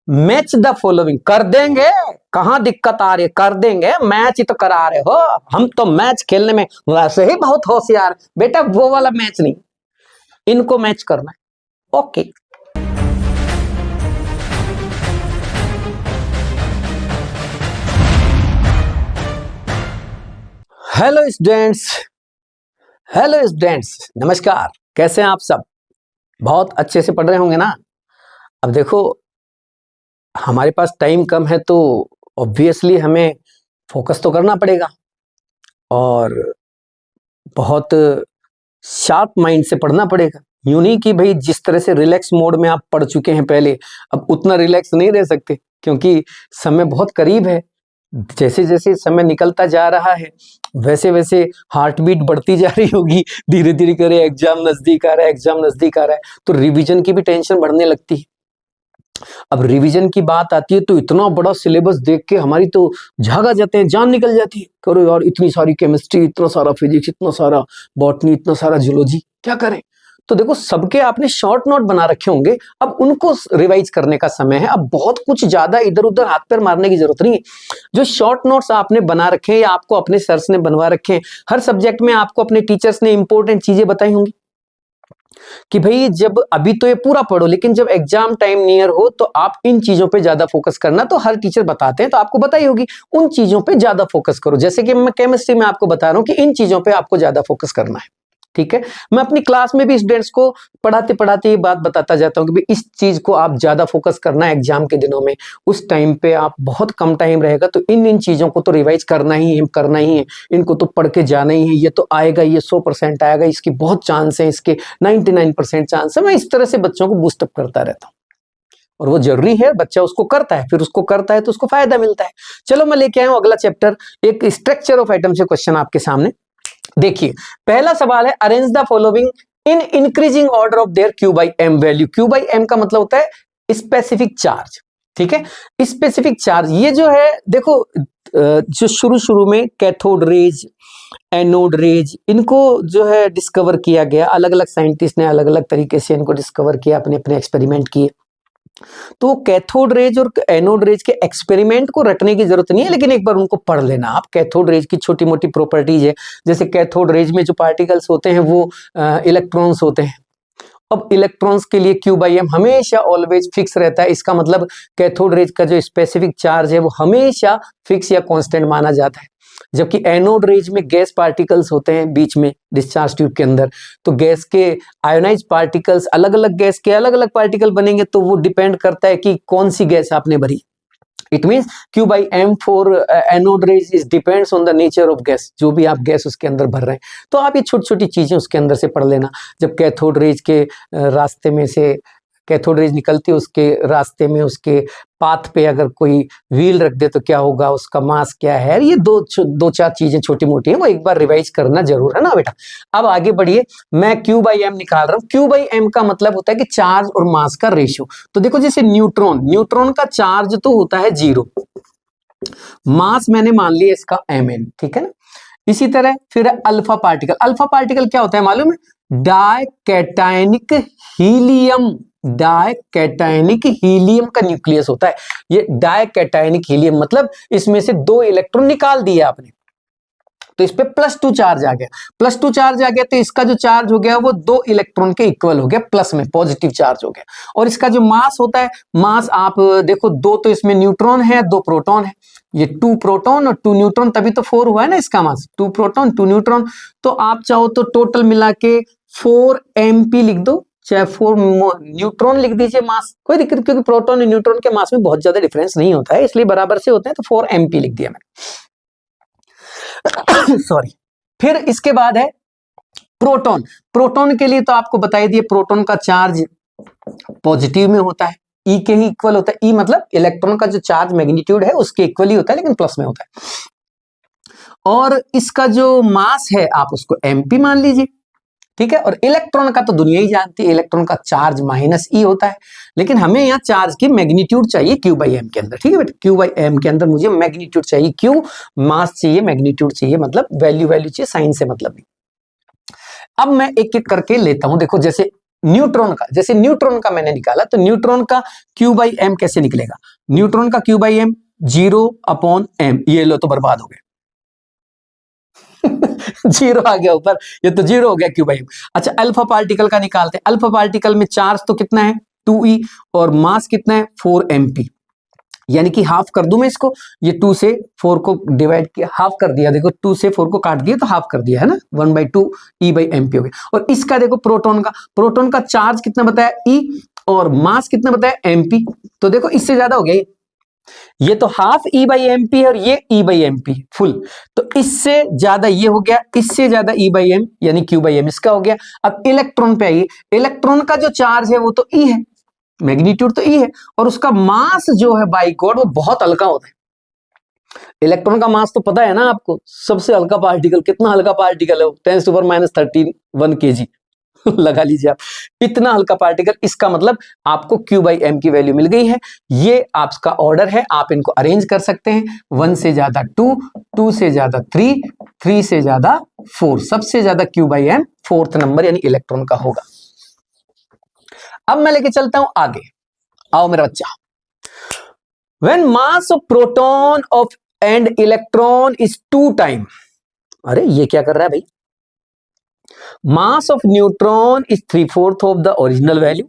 Match the following, कर देंगे, कहां दिक्कत आ रही है, कर देंगे, मैच ही तो करा रहे हो, हम तो मैच खेलने में वैसे ही बहुत होशियार। बेटा वो वाला मैच नहीं, इनको मैच करना है। Okay, hello students, hello students, नमस्कार। कैसे हैं आप सब? बहुत अच्छे से पढ़ रहे होंगे ना। अब देखो, हमारे पास टाइम कम है तो ऑब्वियसली हमें फोकस तो करना पड़ेगा और बहुत शार्प माइंड से पढ़ना पड़ेगा। यूं नहीं कि भाई जिस तरह से रिलैक्स मोड में आप पढ़ चुके हैं पहले, अब उतना रिलैक्स नहीं रह सकते क्योंकि समय बहुत करीब है। जैसे जैसे समय निकलता जा रहा है वैसे वैसे हार्ट बीट बढ़ती जा रही होगी, धीरे धीरे करे एग्जाम नजदीक आ रहा है, एग्जाम नजदीक आ रहा है तो रिवीजन की भी टेंशन बढ़ने लगती है। अब रिवीजन की बात आती है तो इतना बड़ा सिलेबस देख के हमारी तो झाग आ जाते हैं, जान निकल जाती है। करो यार, इतनी सारी केमिस्ट्री, इतना सारा फिजिक्स, इतना सारा बॉटनी, इतना सारा जूलॉजी, क्या करें? तो देखो, सबके आपने शॉर्ट नोट बना रखे होंगे, अब उनको रिवाइज करने का समय है। अब बहुत कुछ ज्यादा इधर उधर हाथ पैर मारने की जरूरत नहीं है। जो शॉर्ट नोट्स आपने बना रखे हैं या आपको अपने सर्स ने बनवा रखे हैं, हर सब्जेक्ट में आपको अपने टीचर्स ने इंपॉर्टेंट चीजें बताई होंगी कि भाई जब अभी तो ये पूरा पढ़ो, लेकिन जब एग्जाम टाइम नियर हो तो आप इन चीजों पे ज्यादा फोकस करना। तो हर टीचर बताते हैं तो आपको बताई होगी, उन चीजों पे ज्यादा फोकस करो। जैसे कि मैं केमिस्ट्री में आपको बता रहा हूं कि इन चीजों पे आपको ज्यादा फोकस करना है। ठीक है, मैं अपनी क्लास में भी स्टूडेंट्स को पढ़ाते पढ़ाते ये बात बताता जाता हूँ कि भाई इस चीज को आप ज्यादा फोकस करना है एग्जाम के दिनों में। उस टाइम पे आप बहुत कम टाइम रहेगा तो इन इन चीजों को तो रिवाइज करना ही है, करना ही है। इनको तो पढ़ के जाना ही है, ये तो आएगा, ये 100% आएगा, इसकी बहुत चांस है, इसके 99% चांस है। मैं इस तरह से बच्चों को बूस्टअप करता रहता हूँ और वो जरूरी है, बच्चा उसको करता है, फिर उसको करता है तो उसको फायदा मिलता है। चलो मैं लेके आया हूँ अगला चैप्टर, एक स्ट्रक्चर ऑफ एटम से क्वेश्चन आपके सामने। देखिए, पहला सवाल है, arrange the following in increasing order of their q by m value. Q by m का मतलब होता है स्पेसिफिक चार्ज। ठीक है, स्पेसिफिक चार्ज ये जो है, देखो जो शुरू शुरू में कैथोड रेज, एनोड रेज, इनको जो है डिस्कवर किया गया, अलग अलग साइंटिस्ट ने अलग अलग तरीके से इनको डिस्कवर किया, अपने अपने एक्सपेरिमेंट किए। तो कैथोड रेज और एनोड रेज के एक्सपेरिमेंट को रटने की जरूरत नहीं है, लेकिन एक बार उनको पढ़ लेना आप। कैथोड रेज की छोटी मोटी प्रॉपर्टीज है, जैसे कैथोड रेज में जो पार्टिकल्स होते हैं वो इलेक्ट्रॉन्स होते हैं। अब इलेक्ट्रॉन्स के लिए क्यू बाई एम हमेशा ऑलवेज फिक्स रहता है। इसका मतलब कैथोड रेज का जो स्पेसिफिक चार्ज है वो हमेशा फिक्स या कांस्टेंट माना जाता है। जबकि एनोड रेज में गैस पार्टिकल्स होते हैं बीच में डिस्चार्ज ट्यूब के अंदर, तो गैस के आयोनाइज पार्टिकल्स, अलग अलग गैस के अलग अलग पार्टिकल बनेंगे, तो वो डिपेंड करता है कि कौन सी गैस आपने भरी। It means Q by M for anode rays is depends on the nature of gas, जो भी आप गैस उसके अंदर भर रहे हैं। तो आप ये छोटी छोटी चीजें उसके अंदर से पढ़ लेना। जब कैथोड रेज के रास्ते में से कैथोड रेज निकलती है, उसके रास्ते में, उसके पाथ पे अगर कोई व्हील रख दे तो क्या होगा, उसका मास क्या है, ये दो चार चीजें छोटी मोटी हैं, वो एक बार रिवाइज करना जरूर है ना बेटा। अब आगे बढ़िए, मैं Q by M निकाल रहा हूँ। Q by M का मतलब होता है कि चार्ज और मास का रेशियो। तो देखो, जैसे न्यूट्रॉन का चार्ज तो होता है 0, मास मैंने मान लिया इसका Mn, ठीक है ना। इसी तरह फिर अल्फा पार्टिकल। अल्फा पार्टिकल क्या होता है मालूम है? डाइकैटायनिक हीलियम। डाइकैटायनिक हीलियम का न्यूक्लियस होता है ये। डाइकैटायनिक हीलियम मतलब इसमें से 2 इलेक्ट्रॉन निकाल दिया आपने, तो इस पे +2 चार्ज आ गया। +2 चार्ज आ गया तो इसका जो चार्ज हो गया वो 2 इलेक्ट्रॉन के इक्वल हो गया, प्लस में पॉजिटिव चार्ज हो गया। और इसका जो मास होता है, मास आप देखो, 2 तो इसमें न्यूट्रॉन है, 2 प्रोटॉन है, ये 2 प्रोटॉन और 2 न्यूट्रॉन, तभी तो 4 हुआ है ना इसका मास। 2 प्रोटॉन 2 न्यूट्रॉन, तो आप चाहो तो टोटल मिला के 4 MP लिख दो, चाहे 4 न्यूट्रॉन लिख दीजिए मास, कोई दिक्कत, क्योंकि प्रोटॉन और न्यूट्रॉन के मास में बहुत ज्यादा डिफरेंस नहीं होता है, इसलिए बराबर से होते हैं, तो 4 MP लिख दिया मैंने। सॉरी। फिर इसके बाद है प्रोटॉन। प्रोटॉन के लिए तो आपको बताई दिए, प्रोटॉन का चार्ज पॉजिटिव में होता है, ई के ही इक्वल होता है। ई मतलब इलेक्ट्रॉन का जो चार्ज मैग्नीट्यूड है उसके इक्वल ही होता है, लेकिन प्लस में होता है। और इसका जो मास है आप उसको MP मान लीजिए, ठीक है। और इलेक्ट्रॉन का तो दुनिया ही जानती है, इलेक्ट्रॉन का चार्ज -E होता है, लेकिन हमें यहाँ चार्ज की मैग्नीट्यूड चाहिए Q by M के अंदर, ठीक है बेटा। Q by M के अंदर मुझे मैग्नीट्यूड चाहिए, Q मास चाहिए, मैग्नीट्यूड चाहिए, मतलब वैल्यू चाहिए, साइन से मतलब नहीं। अब मैं एक एक करके लेता हूं। देखो, जैसे न्यूट्रॉन का, जैसे न्यूट्रॉन का मैंने निकाला तो न्यूट्रॉन का Q/m कैसे निकलेगा? न्यूट्रॉन का Q/m 0/m, ये लो तो बर्बाद हो गए। जीरो आ गया ऊपर, ये तो जीरो हो गया Q/m। अच्छा, अल्फा पार्टिकल का निकालते हैं। अल्फा पार्टिकल में चार्ज तो कितना है 2e और मास कितना है 4mp, यानी कि हाफ कर दूं मैं इसको, ये 2 से 4 को डिवाइड किया, हाफ कर दिया, देखो 2 से 4 को काट दिया तो हाफ कर दिया है ना, 1/2 E/mp हो गया। और इसका देखो प्रोटॉन का चार्ज कितना बताया E और मास कितना बताया mp, तो देखो इससे ज्यादा हो गया ये तो हाफ E/mp है और ये E/mp फुल, तो इससे ज्यादा ये हो गया, इससे ज्यादा E/m यानी Q/m इसका हो गया। अब इलेक्ट्रॉन पे आइए, इलेक्ट्रॉन का जो चार्ज है वो तो E है, मैग्नीट्यूड तो E है, और उसका मास जो है बाय गॉड वो बहुत हल्का होता है। इलेक्ट्रॉन का मास तो पता है ना आपको, सबसे हल्का पार्टिकल, कितना हल्का पार्टिकल है वो 10⁻³ kg लगा लीजिए आप, इतना हल्का पार्टिकल। इसका मतलब आपको Q/m की वैल्यू मिल गई है। ये आपका ऑर्डर है, आप इनको अरेंज कर सकते हैं, 1 से ज्यादा 2, 2 से ज्यादा 3, 3 से ज्यादा 4, सबसे ज्यादा Q/m 4th नंबर यानी इलेक्ट्रॉन का होगा। अब मैं लेके चलता हूं आगे, आओ मेरा बच्चा। When mass of proton of and electron is 2 time, अरे ये क्या कर रहा है भाई, mass of neutron is 3/4 of the original value,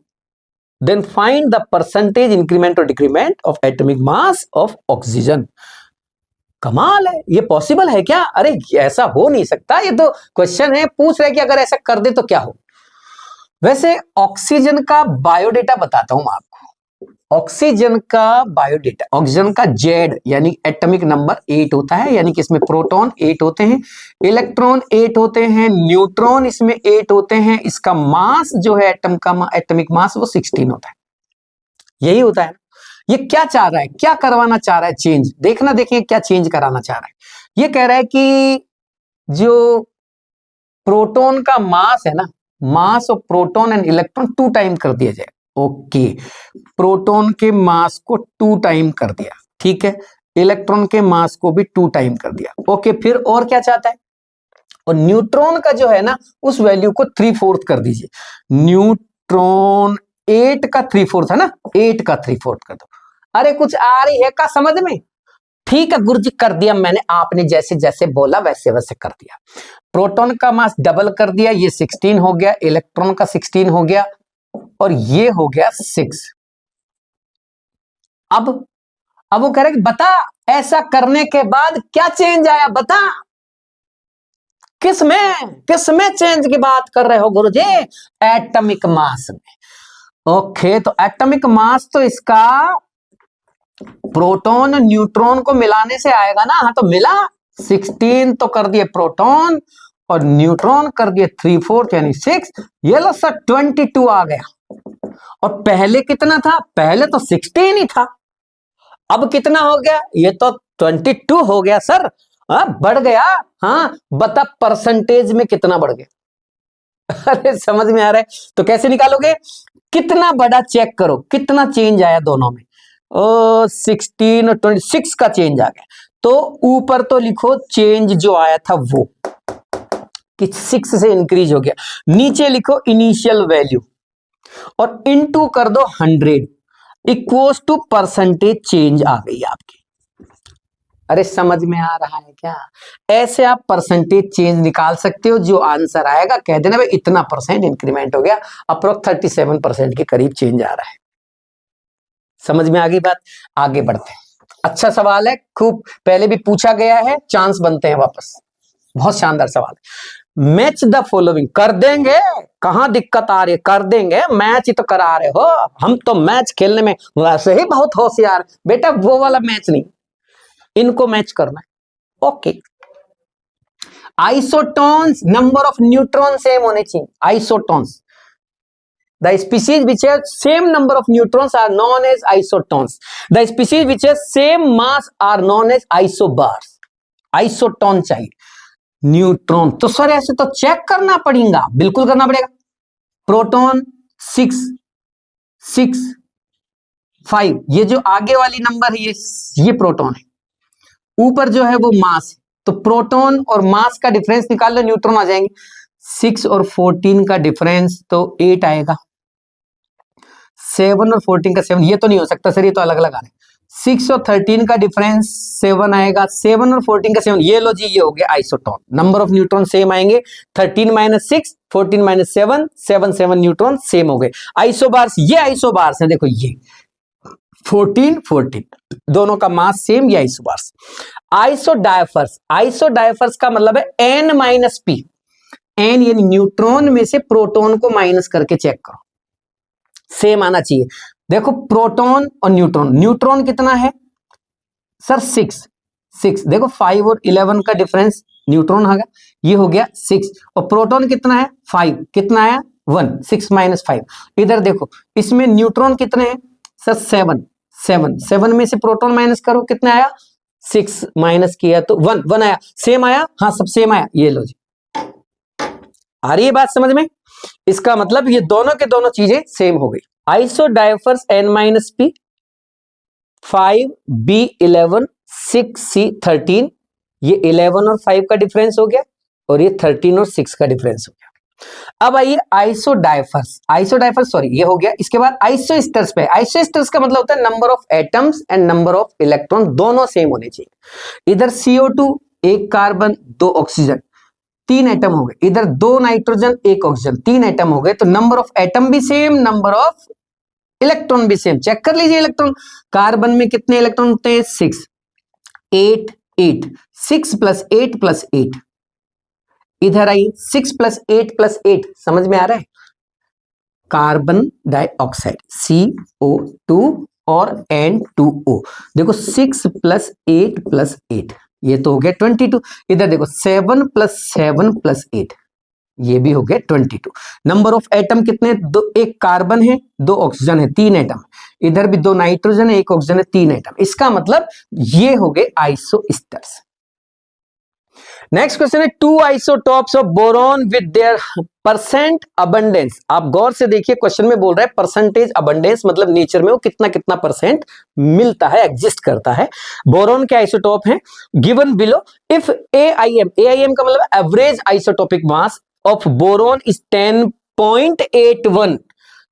then find the percentage increment or decrement of atomic mass of oxygen। कमाल है, ये पॉसिबल है क्या? अरे ऐसा हो नहीं सकता, ये तो क्वेश्चन है, पूछ रहे कि अगर ऐसा कर दे तो क्या हो। वैसे ऑक्सीजन का बायोडेटा बताता हूं मैं आपको, ऑक्सीजन का बायोडेटा, ऑक्सीजन का जेड यानी एटॉमिक नंबर 8 होता है, यानी कि इसमें प्रोटॉन 8 होते हैं, इलेक्ट्रॉन 8 होते हैं, न्यूट्रॉन इसमें 8 होते हैं, इसका मास जो है एटम का एटॉमिक मास वो 16 होता है। यही होता है। ये क्या चाह रहा है, क्या करवाना चाह रहा है चेंज, देखना, देखिए क्या चेंज कराना चाह रहा है। ये कह रहा है कि जो प्रोटॉन का मास है ना, mass of proton and electron 2 time कर दिया जाए। ओके, प्रोटॉन के मास को 2 टाइम कर दिया, ठीक है, इलेक्ट्रॉन के मास को भी 2 टाइम कर दिया। ओके, फिर और क्या चाहता है, और न्यूट्रॉन का जो है ना उस वैल्यू को 3/4 कर दीजिए। न्यूट्रॉन 8 का 3/4 है ना, 8 का 3/4 कर दो। अरे कुछ आ रही है का समझ में? ठीक है गुरुजी, कर दिया मैंने, आपने जैसे जैसे बोला वैसे वैसे कर दिया। प्रोटॉन का मास डबल कर दिया, ये 16 हो गया, इलेक्ट्रॉन का 16 हो गया, और ये हो गया 6। अब वो कह रहे कि बता ऐसा करने के बाद क्या चेंज आया, बता किस में चेंज की बात कर रहे हो गुरुजी? एटॉमिक मास में। ओके, तो एटॉमिक मास तो इसका प्रोटॉन न्यूट्रॉन को मिलाने से आएगा ना, हाँ तो मिला, 16 तो कर दिए प्रोटॉन और न्यूट्रॉन कर दिए 3/4 यानी 6, ये लो सर 22 आ गया। और पहले कितना था, पहले तो 16 ही था, अब कितना हो गया, ये तो 22 हो गया सर। बढ़ गया, हाँ बता परसेंटेज में कितना बढ़ गया। अरे समझ में आ रहा है, तो कैसे निकालोगे, कितना बड़ा चेक करो, कितना चेंज आया दोनों में। 16 और 26 का चेंज आ गया, तो ऊपर तो लिखो चेंज जो आया था वो कि 6 से इंक्रीज हो गया, नीचे लिखो इनिशियल वैल्यू और इनटू कर दो 100 इक्वल्स टू परसेंटेज चेंज आ गई आपकी। अरे समझ में आ रहा है क्या? ऐसे आप परसेंटेज चेंज निकाल सकते हो, जो आंसर आएगा कह देना भाई इतना परसेंट इंक्रीमेंट हो गया, अप्रोक्स 37% के करीब चेंज आ रहा है। समझ में आ गई बात? आगे बढ़ते हैं, अच्छा सवाल है, खूब पहले भी पूछा गया है, चांस बनते हैं वापस, बहुत शानदार सवाल है। मैच द फॉलोइंग, कर देंगे, कहां दिक्कत आ रही है, कर देंगे, मैच ही तो करा रहे हो, हम तो मैच खेलने में वैसे ही बहुत होशियार बेटा, वो वाला मैच नहीं, इनको मैच करना है। Okay, isotones, number of neutron same होने चाहिए, आइसोटॉन्स, the species which have same number of neutrons are known as isotons, the species which have same mass are known as isobars। आइसोटॉन चाहिए, न्यूट्रॉन तो sir ऐसे तो check करना पड़ेगा, बिल्कुल करना पड़ेगा। प्रोटॉन 6 6 5, ये जो आगे वाली नंबर है ये प्रोटॉन है, ऊपर जो है वो मास, तो प्रोटॉन और मास का डिफरेंस निकाल लो, न्यूट्रॉन आ जाएंगे, 6 और 14 का डिफरेंस तो 8 आएगा, 7 और 14 का 7, ये तो नहीं हो सकता सर, ये तो अलग अलग आ रहे हैं। 6 और 13 का डिफरेंस 7 आएगा, 7 और 14 का 7, ये लो जी, ये हो गया isotope. Number of neutron same आएंगे, 13 माइनस 6, 14 माइनस 7, 7 न्यूट्रॉन सेम हो गए। आइसोबार्स, ये आइसोबार्स है, देखो ये 14 14 दोनों का मास सेम, ये आइसोबार्स। आइसोडायफर्स, आइसोडायफर्स का मतलब है n माइनस पी, एन यानी न्यूट्रॉन में से प्रोटॉन को माइनस करके चेक करो, सेम आना चाहिए। देखो प्रोटॉन और न्यूट्रॉन, न्यूट्रॉन कितना है सर 6, देखो 5 और 11 का डिफरेंस, न्यूट्रॉन होगा, ये हो गया 6, और प्रोटॉन कितना है 5, कितना आया 1, 6 माइनस 5। इधर देखो इसमें न्यूट्रॉन कितने हैं सर 7 में से प्रोटॉन माइनस करो, कितना आया 6 माइनस किया तो 1 आया, सेम आया, हाँ सब सेम आया। ये लो जी, आ रही है बात समझ में? इसका मतलब ये दोनों के दोनों चीजें सेम हो गई। आइसोडायफर्स n minus P, 5b11, 6c13, ये 11 और 5 का डिफरेंस हो गया, और ये 13 और 6 का डिफरेंस हो गया। अब आइए आइसोडायफर्स सॉरी, ये हो गया। इसके बाद आइसोस्टर्स पे, आइसोस्टर्स का मतलब होता है number of atoms and number of electron दोनों सेम होने चाहिए। इधर CO2 1 कार्बन 2 ऑक्सीजन, 3 एटम हो गए, इधर 2 नाइट्रोजन 1 ऑक्सीजन, 3 एटम हो गए, तो नंबर ऑफ एटम भी सेम, नंबर ऑफ इलेक्ट्रॉन भी सेम। चेक कर लीजिए इलेक्ट्रॉन, कार्बन में कितने इलेक्ट्रॉन होते हैं 6, 8 8, 6 प्लस 8 प्लस 8, इधर आई 6 प्लस 8 प्लस 8, समझ में आ रहा है? कार्बन डाइऑक्साइड CO2 और N2O, देखो 6 प्लस 8 प्लस 8, ये तो हो गया 22। इधर देखो 7 प्लस 7 प्लस 8, ये भी हो गया 22। नंबर ऑफ एटम कितने, दो, एक कार्बन है 2 ऑक्सीजन है 3 एटम, इधर भी 2 नाइट्रोजन है 1 ऑक्सीजन है 3 एटम। इसका मतलब ये हो गए आइसोस्टर्स। नेक्स्ट क्वेश्चन है, 2 isotopes of boron with their percent abundance. आप गौर से देखिए, क्वेश्चन में बोल रहा है परसेंटेज अबंडेंस, मतलब नेचर में वो कितना कितना परसेंट मिलता है, एग्जिस्ट करता है। बोरॉन के आइसोटॉप हैं गिवन बिलो। इफ AIM का मतलब average isotopic mass of boron is 10.81,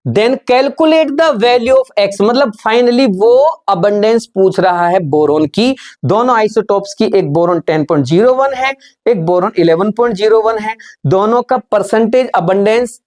then calculate the value of x, मतलब फाइनली वो अबंडेंस पूछ रहा है बोरॉन की। दोनों आइसोटॉप्स की, एक बोरॉन 10.01 है, एक बोरॉन 11.01 है, दोनों का परसेंटेज अबंडेंस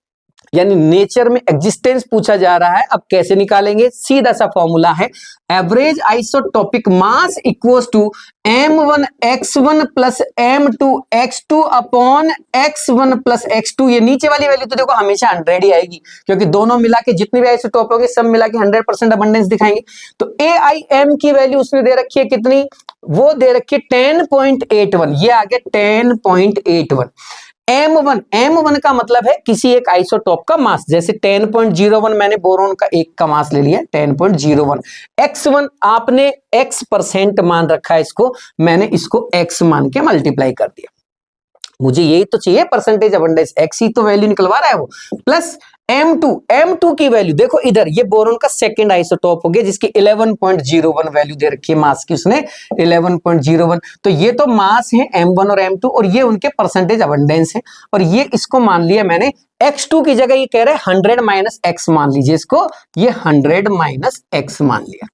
यानी नेचर में एग्जिस्टेंस पूछा जा रहा है। अब कैसे निकालेंगे, सीधा सा फॉर्मूला है, average isotopic mass equals to m1 x1 plus m2 x2 upon x1 plus x2। ये नीचे वाली वैल्यू तो देखो हमेशा 100 ही आएगी, क्योंकि दोनों मिला के जितने भी आइसोटॉप होंगे सब मिला के 100% अबंडेंस दिखाएंगे। तो AIM की वैल्यू उसने दे रखी है कितनी, वो दे रखी है 10.81, ये आ गया 10.81। M1 का मतलब है किसी एक आइसोटॉप का मास, जैसे 10.01 मैंने बोरॉन का एक का मास ले लिया 10.01। x1 आपने x% मान रखा है इसको, मैंने इसको x मान के मल्टीप्लाई कर दिया। मुझे यही तो चाहिए परसेंटेज अबंडेंस, x ही तो वैल्यू निकलवा रहा है वो, प्लस M2 की वैल्यू देखो इधर, ये बोरॉन का सेकंड आइसोटॉप हो गया जिसकी 11.01 वैल्यू दे रखी है मास की उसने 11.01। तो ये तो मास है M1 और M2, और ये उनके परसेंटेज अबंडेंस है। और ये इसको मान लिया मैंने x2 की जगह, ये कह रहे हैं 100 माइनस x मान लीजिए इसको, ये 100 माइनस x मान लिया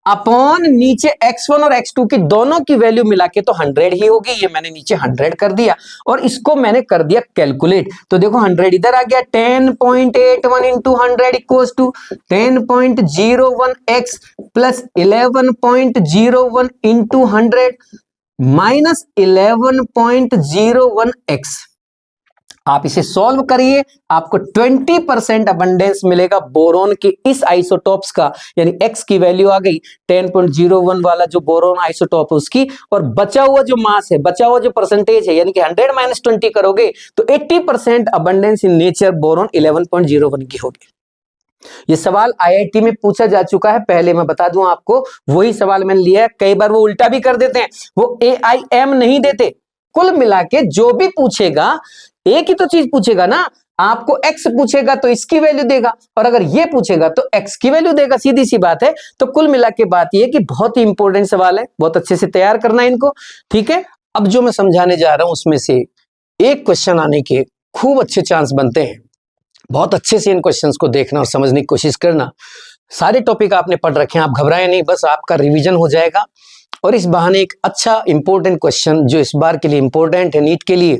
अपॉन नीचे x1 और x2 की दोनों की वैल्यू मिला के तो 100 ही होगी, ये मैंने नीचे 100 कर दिया और इसको मैंने कर दिया कैलकुलेट। तो देखो 100 इधर आ गया, 10.81 into 100 equals to 10.01x plus 11.01 into 100 minus 11.01x। आप इसे सॉल्व करिए, आपको 20% अबंडेंस मिलेगा बोरॉन के इस आइसोटॉप्स का, यानी x की वैल्यू आ गई 10.01 वाला जो बोरॉन आइसोटॉप है उसकी, और बचा हुआ जो मास है, बचा हुआ जो परसेंटेज है, यानी कि 100 माइनस 20 करोगे तो 80% अबंडेंस इन नेचर बोरॉन 11.01 की होगी। ये सवाल IIT में पूछा जा चुका है पहले, मैं बता दूं आपको, वही सवाल मैंने लिया है। कई बार वो उल्टा भी कर देते हैं, वो AIM नहीं देते, कुल मिला के जो भी पूछेगा एक ही तो चीज पूछेगा ना, आपको x पूछेगा तो इसकी वैल्यू देगा, और अगर ये पूछेगा तो x की वैल्यू देगा, सीधी सी बात है। तो कुल मिला के बात ये कि बहुत ही इंपॉर्टेंट सवाल है, बहुत अच्छे से तैयार करना है इनको, ठीक है। अब जो मैं समझाने जा रहा हूं उसमें से एक क्वेश्चन आने के खूब अच्छे चांस बनते हैं, बहुत अच्छे से इन क्वेश्चंस को देखना और समझने की कोशिश करना। सारे टॉपिक आपने पढ़ रखे हैं, आप घबराएं नहीं, बस आपका रिवीजन हो जाएगा और इस बहाने एक अच्छा इंपॉर्टेंट क्वेश्चन जो इस बार के लिए इंपॉर्टेंट है नीट के लिए,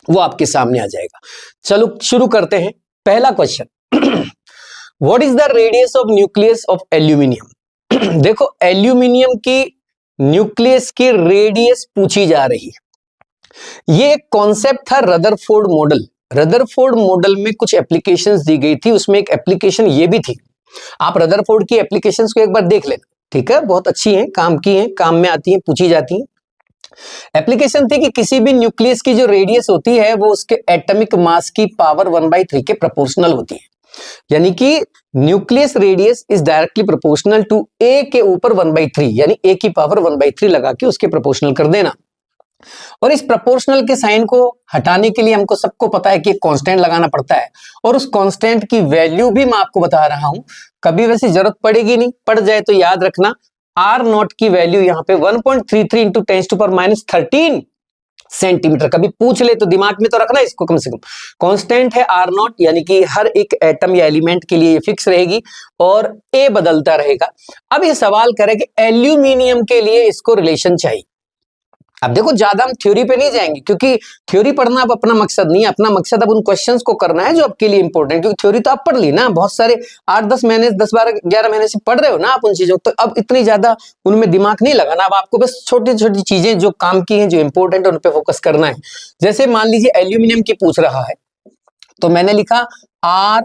वो आपके सामने आ जाएगा। चलो शुरू करते हैं। पहला question, what is the radius of nucleus of aluminium. देखो एल्यूमिनियम की न्यूक्लियस की रेडियस पूछी जा रही है। ये एक कॉन्सेप्ट था रदरफोर्ड मॉडल। रदरफोर्ड मॉडल में कुछ एप्लीकेशंस दी गई थी, उसमें एक एप्लीकेशन ये भी थी। आप रदरफोर्ड की एप्लीकेशंस को एक बार देख लेना, ठीक है, बहुत अच्छी हैं, काम की हैं, काम में आती हैं, पूछी जाती हैं। एप्लीकेशन थी कि किसी भी न्यूक्लियस की जो रेडियस होती है वो उसके एटॉमिक मास की पावर 1/3 के प्रोपोर्शनल होती है। यानी कि nucleus radius is directly proportional to A के ऊपर 1/3, यानी ए की पावर 1/3 लगा के उसके प्रोपोर्शनल कर देना। और इस प्रोपोर्शनल के साइन को हटाने के लिए हमको सबको पता है कि एक कांस्टेंट लगाना पड़ता है, और उस कांस्टेंट की वैल्यू भी मैं आपको बता रहा हूं, कभी वैसे जरूरत पड़ेगी नहीं, पड़ जाए तो याद रखना। आर नॉट की वैल्यू यहां पे 1.33 इंटू 10⁻13 सेंटीमीटर। कभी पूछ ले तो दिमाग में तो रखना इसको कम से कम। कांस्टेंट है आर नॉट, यानी कि हर एक एटम या एलिमेंट के लिए ये फिक्स रहेगी और ए बदलता रहेगा। अब ये सवाल करे कि एल्यूमिनियम के लिए इसको रिलेशन चाहिए। अब देखो ज्यादा हम थ्योरी पे नहीं जाएंगे, क्योंकि थ्योरी पढ़ना अब अपना मकसद नहीं है, अपना मकसद अब उन क्वेश्चंस को करना है जो आपके लिए इंपॉर्टेंट, क्योंकि थ्योरी तो आप पढ़ ली ना, बहुत सारे 8-10 महीने 10-12-11 महीने से पढ़ रहे हो ना आप उन चीजों, तो अब इतनी ज्यादा उनमें दिमाग नहीं लगाना। अब आपको बस छोटी छोटी चीजें जो काम की हैं, जो इंपॉर्टेंट है, उन पर फोकस करना है। जैसे मान लीजिए एल्यूमिनियम की पूछ रहा है, तो मैंने लिखा आर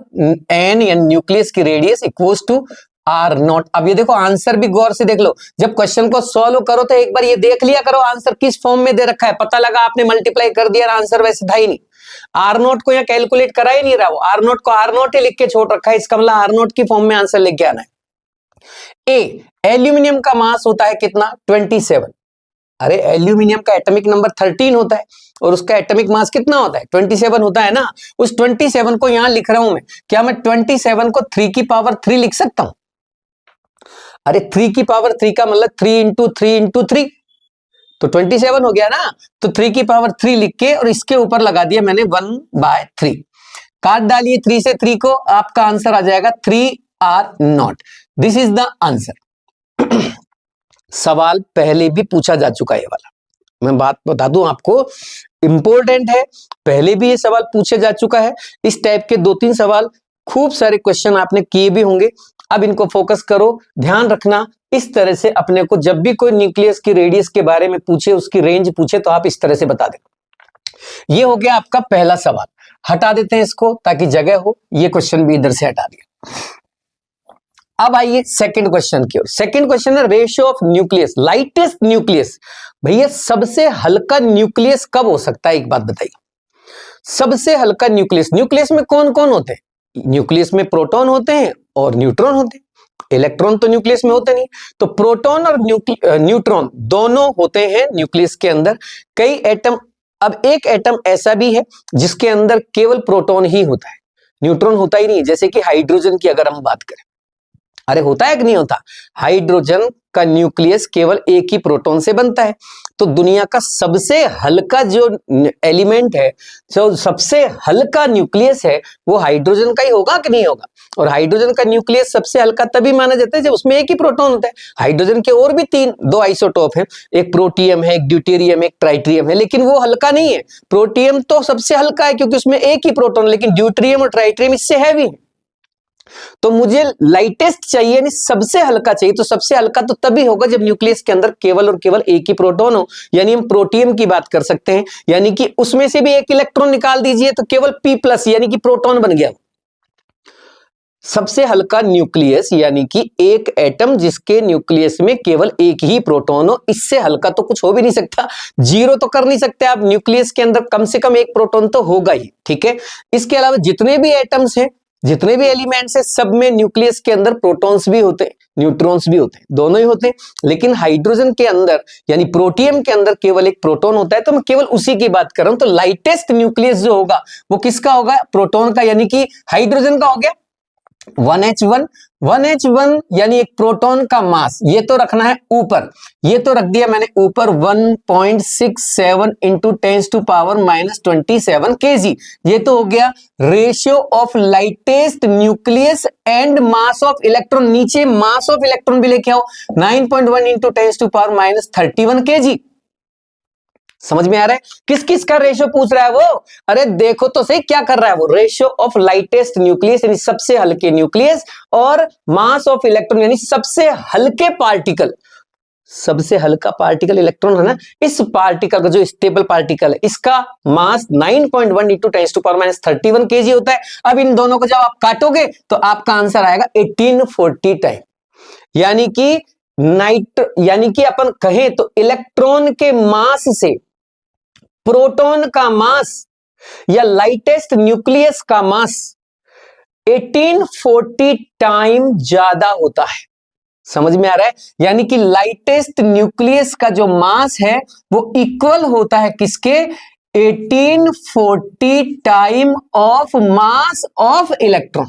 एन या न्यूक्लियस की radius equals to r naught. अब ये देखो आंसर भी गौर से देख लो, जब क्वेश्चन को सॉल्व करो तो एक बार ये देख लिया करो आंसर किस फॉर्म में दे रखा है। पता लगा आपने मल्टीप्लाई कर दिया, आंसर वैसे था ही नहीं। आर नोट को यहाँ कैलकुलेट करा ही नहीं रहा, वो आर नोट को आर नोट ही लिख के छोड़ रखा है, इसका मतलब आर नोट की फॉर्म में आंसर लेके आना है। ए, एल्यूमिनियम का मास होता है कितना? 27। अरे एल्यूमिनियम का एटॉमिक नंबर 13 होता है और उसका एटॉमिक मास कितना होता है? 27 होता है ना। उस 27 को यहां लिख रहा हूं मैं, क्या मैं 27 को 3 की पावर 3 लिख सकता हूं? अरे 3 की पावर 3 का मतलब 3 इंटू 3 इंटू 3, तो 27 हो गया ना। तो 3 की पावर 3 लिख के और इसके ऊपर लगा दिया मैंने 1/3। काट डालिए 3 से 3 को, आपका आंसर आ जाएगा 3R0। This is the answer. सवाल पहले भी पूछा जा चुका है, ये वाला मैं बात बता दूं आपको, इंपॉर्टेंट है, पहले भी ये सवाल पूछे जा चुका है। इस टाइप के 2-3 सवाल खूब सारे क्वेश्चन आपने किए भी होंगे। अब इनको फोकस करो, ध्यान रखना, इस तरह से अपने को जब भी कोई न्यूक्लियस की रेडियस के बारे में पूछे, उसकी रेंज पूछे, तो आप इस तरह से बता दें। ये हो गया आपका पहला सवाल, हटा देते हैं इसको ताकि जगह हो। ये क्वेश्चन भी इधर से हटा दिया। अब आइए सेकंड क्वेश्चन की ओर। सेकंड क्वेश्चन है ratio of nucleus, lightest nucleus. भैया सबसे हल्का न्यूक्लियस कब हो सकता है, एक बात बताइए। सबसे हल्का न्यूक्लियस, न्यूक्लियस में कौन कौन होते हैं? न्यूक्लियस में प्रोटॉन होते हैं और न्यूट्रॉन होते हैं। इलेक्ट्रॉन तो न्यूक्लियस में होते नहीं, तो प्रोटॉन और न्यूट्रॉन दोनों होते हैं न्यूक्लियस के अंदर। कई एटम, अब एक एटम ऐसा भी है जिसके अंदर केवल प्रोटॉन ही होता है, न्यूट्रॉन होता ही नहीं, जैसे कि हाइड्रोजन की अगर हम बात करें। अरे होता है कि नहीं होता? हाइड्रोजन का न्यूक्लियस केवल एक ही प्रोटॉन से बनता है। तो दुनिया का सबसे हल्का जो एलिमेंट है, जो सबसे हल्का न्यूक्लियस है, वो हाइड्रोजन का ही होगा कि नहीं होगा? और हाइड्रोजन का न्यूक्लियस सबसे हल्का तभी माना जाता है जब उसमें एक ही प्रोटॉन होता है। हाइड्रोजन के और भी 2 आइसोटोप हैं, एक प्रोटियम है, एक ड्यूटेरियम, एक ट्राइट्रियम है, लेकिन वो हल्का नहीं है। प्रोटियम तो सबसे हल्का है क्योंकि उसमें एक ही प्रोटॉन, लेकिन ड्यूटेरियम और ट्राइट्रियम इससे हैवी है। तो मुझे लाइटेस्ट चाहिए, यानी सबसे हल्का चाहिए। तो सबसे हल्का तो तभी होगा जब न्यूक्लियस के अंदर केवल और केवल एक ही प्रोटॉन हो, यानी हम प्रोटियम की बात कर सकते हैं। यानी कि उसमें से भी एक इलेक्ट्रॉन निकाल दीजिए तो केवल P+ यानी कि प्रोटॉन बन गया। सबसे हल्का न्यूक्लियस यानी कि एक एटम जिसके न्यूक्लियस में केवल एक ही प्रोटॉन हो, इससे हल्का तो कुछ हो भी नहीं सकता। 0 तो कर नहीं सकते आप, न्यूक्लियस के अंदर कम से कम एक प्रोटॉन तो होगा ही, ठीक है। इसके अलावा जितने भी एटम्स हैं, जितने भी एलिमेंट्स हैं, सब में न्यूक्लियस के अंदर प्रोटॉन्स भी होते हैं, न्यूट्रॉन्स भी होते हैं, दोनों ही होते हैं। लेकिन हाइड्रोजन के अंदर यानी प्रोटियम के अंदर केवल एक प्रोटॉन होता है, तो मैं केवल उसी की बात कर रहा हूं। तो लाइटेस्ट न्यूक्लियस जो होगा वो किसका होगा? प्रोटॉन का, यानी कि हाइड्रोजन का हो गया। 1H1, 1H1 यानी एक प्रोटॉन का मास, ये तो रखना है ऊपर, ये तो रख दिया मैंने ऊपर 1.67 इंटू 10⁻⁻27 kg। ये तो हो गया ratio of lightest nucleus and mass of electron. नीचे मास ऑफ इलेक्ट्रॉन भी लेके आओ, 9.1 इंटू 10⁻31 kg। समझ में आ रहा है किस किस का रेशियो पूछ रहा है वो? अरे देखो तो सही क्या कर रहा है वो, रेशियो ऑफ लाइटेस्ट न्यूक्लियस यानी सबसे हल्के न्यूक्लियस और मास ऑफ इलेक्ट्रॉन यानी सबसे हल्के पार्टिकल। सबसे हल्का पार्टिकल इलेक्ट्रॉन है ना, इस पार्टिकल का जो स्टेबल पार्टिकल है इसका मास 9.1 इंटू 10⁻31 kg होता है। अब इन दोनों को जब आप काटोगे तो आपका आंसर आएगा 1840 टाइम। यानी कि अपन कहें तो इलेक्ट्रॉन के मास से प्रोटॉन का मास या लाइटेस्ट न्यूक्लियस का मास 1840 टाइम ज्यादा होता है। समझ में आ रहा है? यानी कि लाइटेस्ट न्यूक्लियस का जो मास है वो इक्वल होता है किसके? 1840 time of mass of electron.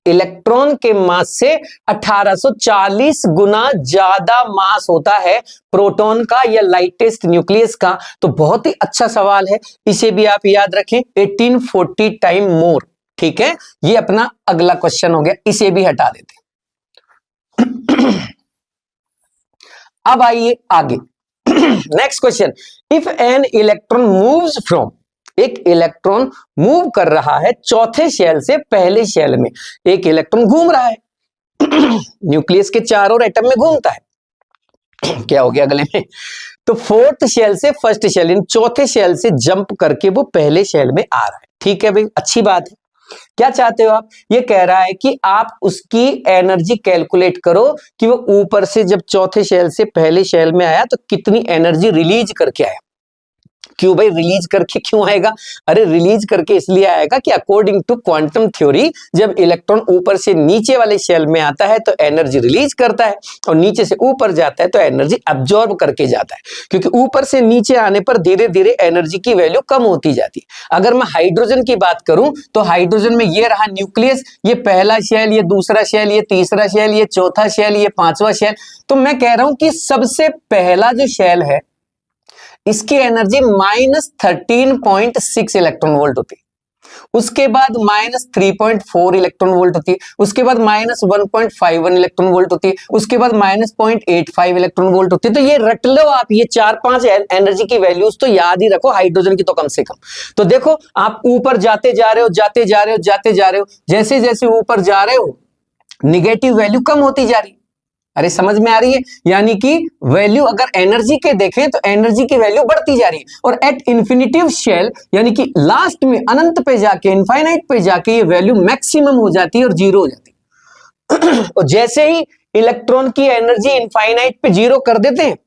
Electron के मास से 1840 गुना ज्यादा मास होता है प्रोटॉन का या लाइटेस्ट न्यूक्लियस का। तो बहुत ही अच्छा सवाल है, इसे भी आप याद रखें, 1840 टाइम मोर। ठीक है, ये अपना अगला क्वेश्चन हो गया, इसे भी हटा देते हैं। अब आइए आगे। Next question, if an electron moves from, एक इलेक्ट्रॉन मूव कर रहा है चौथे शेल से पहले शेल में। एक इलेक्ट्रॉन घूम रहा है न्यूक्लियस के चारों ओर एटम में घूमता है क्या हो गया अगले में? तो फोर्थ शेल से फर्स्ट शेल इन चौथे शेल से जंप करके वो पहले शेल में आ रहा है। ठीक है भाई, अच्छी बात है। क्या चाहते हो आप? ये कह रहा है कि आप उसकी एनर्जी कैलकुलेट करो कि वो ऊपर से जब चौथे शेल से पहले शेल में आया तो कितनी एनर्जी रिलीज करके आया। क्यों भाई रिलीज करके क्यों आएगा? अरे रिलीज करके इसलिए आएगा कि अकॉर्डिंग टू क्वांटम थ्योरी जब इलेक्ट्रॉन ऊपर से नीचे वाले शेल में आता है तो एनर्जी रिलीज करता है और नीचे से ऊपर जाता है तो एनर्जी अब्जॉर्ब करके जाता है। क्योंकि ऊपर से नीचे आने पर धीरे धीरे एनर्जी की वैल्यू कम होती जाती है। अगर मैं हाइड्रोजन की बात करूं तो हाइड्रोजन में ये रहा न्यूक्लियस, ये पहला शेल, ये दूसरा शेल, ये तीसरा शेल, ये चौथा शेल, ये पांचवा शेल। तो मैं कह रहा हूं कि सबसे पहला जो शेल है इसकी एनर्जी -13.6 इलेक्ट्रॉन वोल्ट होती है। उसके बाद -3.4 इलेक्ट्रॉन वोल्ट होती है। उसके बाद -1.51 इलेक्ट्रॉन वोल्ट होती है। उसके बाद -0.85 इलेक्ट्रॉन वोल्ट होती है। तो ये रट लो आप, ये 4-5 एनर्जी की वैल्यूज तो याद ही रखो, हाइड्रोजन की तो कम से कम। तो देखो आप ऊपर जाते जा रहे हो, जाते जा रहे हो, जाते जा रहे हो, जैसे जैसे ऊपर जा रहे हो निगेटिव वैल्यू कम होती जा रही है। अरे समझ में आ रही है? यानी कि वैल्यू अगर एनर्जी के देखें तो एनर्जी की वैल्यू बढ़ती जा रही है और एट इन्फिनिटिव शेल यानी कि लास्ट में अनंत पे जाके, इनफाइनाइट पे जाके ये वैल्यू मैक्सिमम हो जाती है और जीरो हो जाती है। और जैसे ही इलेक्ट्रॉन की एनर्जी इनफाइनाइट पे जीरो कर देते हैं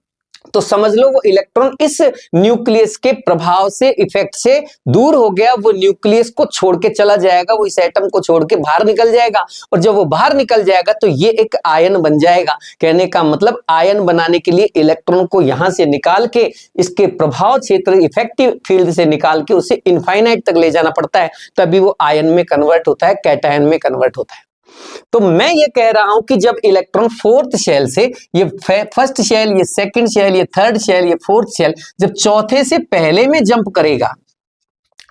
तो समझ लो वो इलेक्ट्रॉन इस न्यूक्लियस के प्रभाव से, इफेक्ट से दूर हो गया, वो न्यूक्लियस को छोड़ के चला जाएगा, वो इस एटम को छोड़ के बाहर निकल जाएगा। और जब वो बाहर निकल जाएगा तो ये एक आयन बन जाएगा। कहने का मतलब आयन बनाने के लिए इलेक्ट्रॉन को यहां से निकाल के, इसके प्रभाव क्षेत्र इफेक्टिव फील्ड से निकाल के उसे इनफाइनाइट तक ले जाना पड़ता है, तभी वो आयन में कन्वर्ट होता है, कैटायन में कन्वर्ट होता है। तो मैं ये कह रहा हूं कि जब इलेक्ट्रॉन फोर्थ शेल से, ये फर्स्ट शेल, ये सेकंड शेल, ये थर्ड शेल, ये फोर्थ शेल, जब चौथे से पहले में जंप करेगा,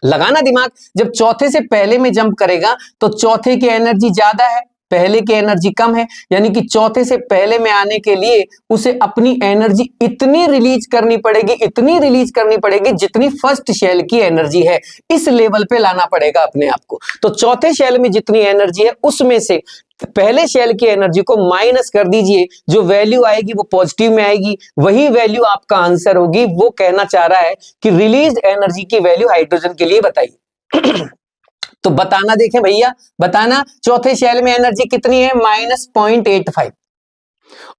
लगाना दिमाग, जब चौथे से पहले में जंप करेगा तो चौथे की एनर्जी ज्यादा है, पहले की एनर्जी कम है। यानी कि चौथे से पहले में आने के लिए उसे अपनी एनर्जी इतनी रिलीज करनी पड़ेगी, इतनी रिलीज करनी पड़ेगी जितनी फर्स्ट शेल की एनर्जी है। इस लेवल पे लाना पड़ेगा अपने आप को। तो चौथे शेल में जितनी एनर्जी है उसमें से पहले शेल की एनर्जी को माइनस कर दीजिए, जो वैल्यू आएगी वो पॉजिटिव में आएगी, वही वैल्यू आपका आंसर होगी। वो कहना चाह रहा है कि रिलीज एनर्जी की वैल्यू हाइड्रोजन के लिए बताइए। तो बताना, देखें भैया बताना, चौथे शेल में एनर्जी कितनी है? -0.85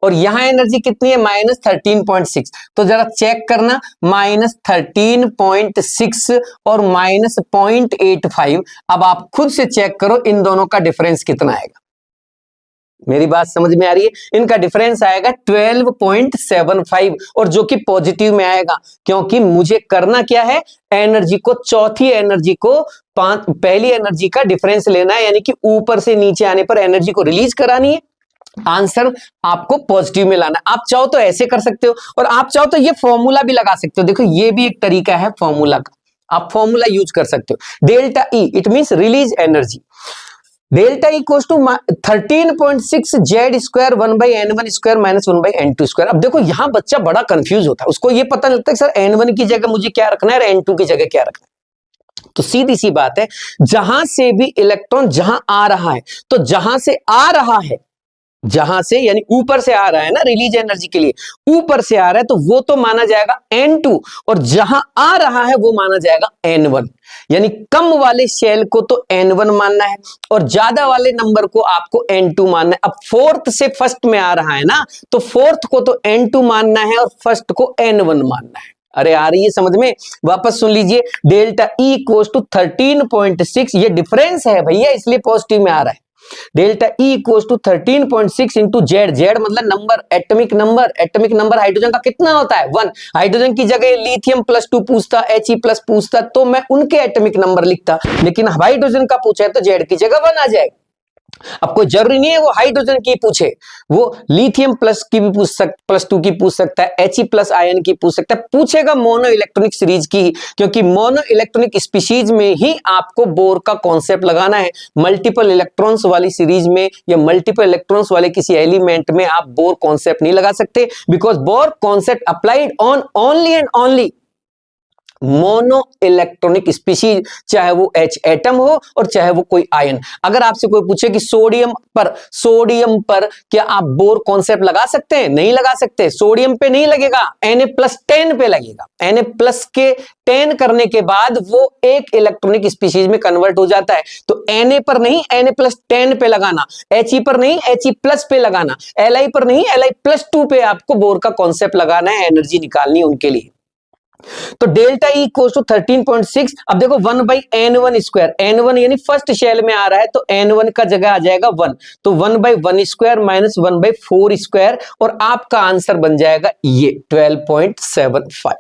और यहां एनर्जी कितनी है? -13.6। तो जरा चेक करना, -13.6 और -0.85। अब आप खुद से चेक करो इन दोनों का डिफरेंस कितना आएगा। मेरी बात समझ में आ रही है? इनका डिफरेंस आएगा 12.75 और जो कि पॉजिटिव में आएगा, क्योंकि मुझे करना क्या है, एनर्जी को, चौथी एनर्जी को पहली एनर्जी का डिफरेंस लेना है, यानी कि ऊपर से नीचे आने पर एनर्जी को रिलीज करानी है। आंसर आपको पॉजिटिव में लाना है। आप चाहो तो ऐसे कर सकते हो और आप चाहो तो ये फॉर्मूला भी लगा सकते हो। देखो ये भी एक तरीका है फॉर्मूला का, आप फॉर्मूला यूज कर सकते हो। Delta E it means release energy, delta equals to 13.6 Z square 1/n1 square minus 1/n2 square. अब देखो यहां बच्चा बड़ा कंफ्यूज होता है, उसको ये पता नहीं लगता कि सर n1 की जगह मुझे क्या रखना है और n2 की जगह क्या रखना है। तो सीधी सी बात है, जहां से भी इलेक्ट्रॉन जहां आ रहा है, तो जहां से आ रहा है, जहां से यानी ऊपर से आ रहा है ना, रिलीज एनर्जी के लिए ऊपर से आ रहा है, तो वो तो माना जाएगा n2 और जहां आ रहा है वो माना जाएगा n1। यानी कम वाले शेल को तो n1 मानना है और ज्यादा वाले नंबर को आपको n2 मानना है। अब फोर्थ से फर्स्ट में आ रहा है ना, तो फोर्थ को तो n2 मानना है और फर्स्ट को n1 मानना है। अरे आ रही है समझ में? वापस सुन लीजिए, डेल्टा ई इक्वल्स टू 13.6, ये डिफरेंस है भैया, इसलिए पॉजिटिव में आ रहा है। Delta E equals to 13.6 into Z, Z मतलब number, atomic number, atomic number hydrogen का कितना होता है 1। हाइड्रोजन की जगह लिथियम +2 पूछता, He+ पूछता तो मैं उनके एटॉमिक नंबर लिखता, लेकिन हाइड्रोजन का पूछा है तो जेड की जगह 1 आ जाएगा। अब कोई जरूरी नहीं है वो हाइड्रोजन की पूछे, वो लिथियम प्लस की भी +2 की पूछ सकता है, He+ आयन की पूछ सकता है, पूछेगा मोनो इलेक्ट्रॉनिक सीरीज की, क्योंकि मोनो इलेक्ट्रॉनिक स्पीशीज में ही आपको बोर का कॉन्सेप्ट लगाना है। मल्टीपल इलेक्ट्रॉन्स वाली सीरीज में या मल्टीपल इलेक्ट्रॉन्स वाले किसी एलिमेंट में आप बोर कॉन्सेप्ट नहीं लगा सकते, because bore concept applied on only and only mono electronic species, चाहे वो H एटम हो और चाहे वो कोई आयन। अगर आपसे कोई पूछे कि सोडियम पर क्या आप बोर कॉन्सेप्ट लगा सकते हैं? नहीं लगा सकते, सोडियम पे नहीं लगेगा, Na+10 पे लगेगा। Na+ के 10 करने के बाद वो एक इलेक्ट्रॉनिक स्पीशीज में कन्वर्ट हो जाता है। तो Na पर नहीं, Na+10 पे लगाना, He पर नहीं, He+ पे लगाना, Li पर नहीं, Li+2 पे आपको बोर का कॉन्सेप्ट लगाना है, एनर्जी निकालनी है उनके लिए। तो डेल्टा ई इक्वल्स टू 13.6। अब देखो 1/n1 स्क्वायर, n1 यानी फर्स्ट शेल में आ रहा है तो n1 का जगह आ जाएगा 1, तो 1/1 स्क्वायर माइनस 1/4 स्क्वायर और आपका आंसर बन जाएगा ये 12.75।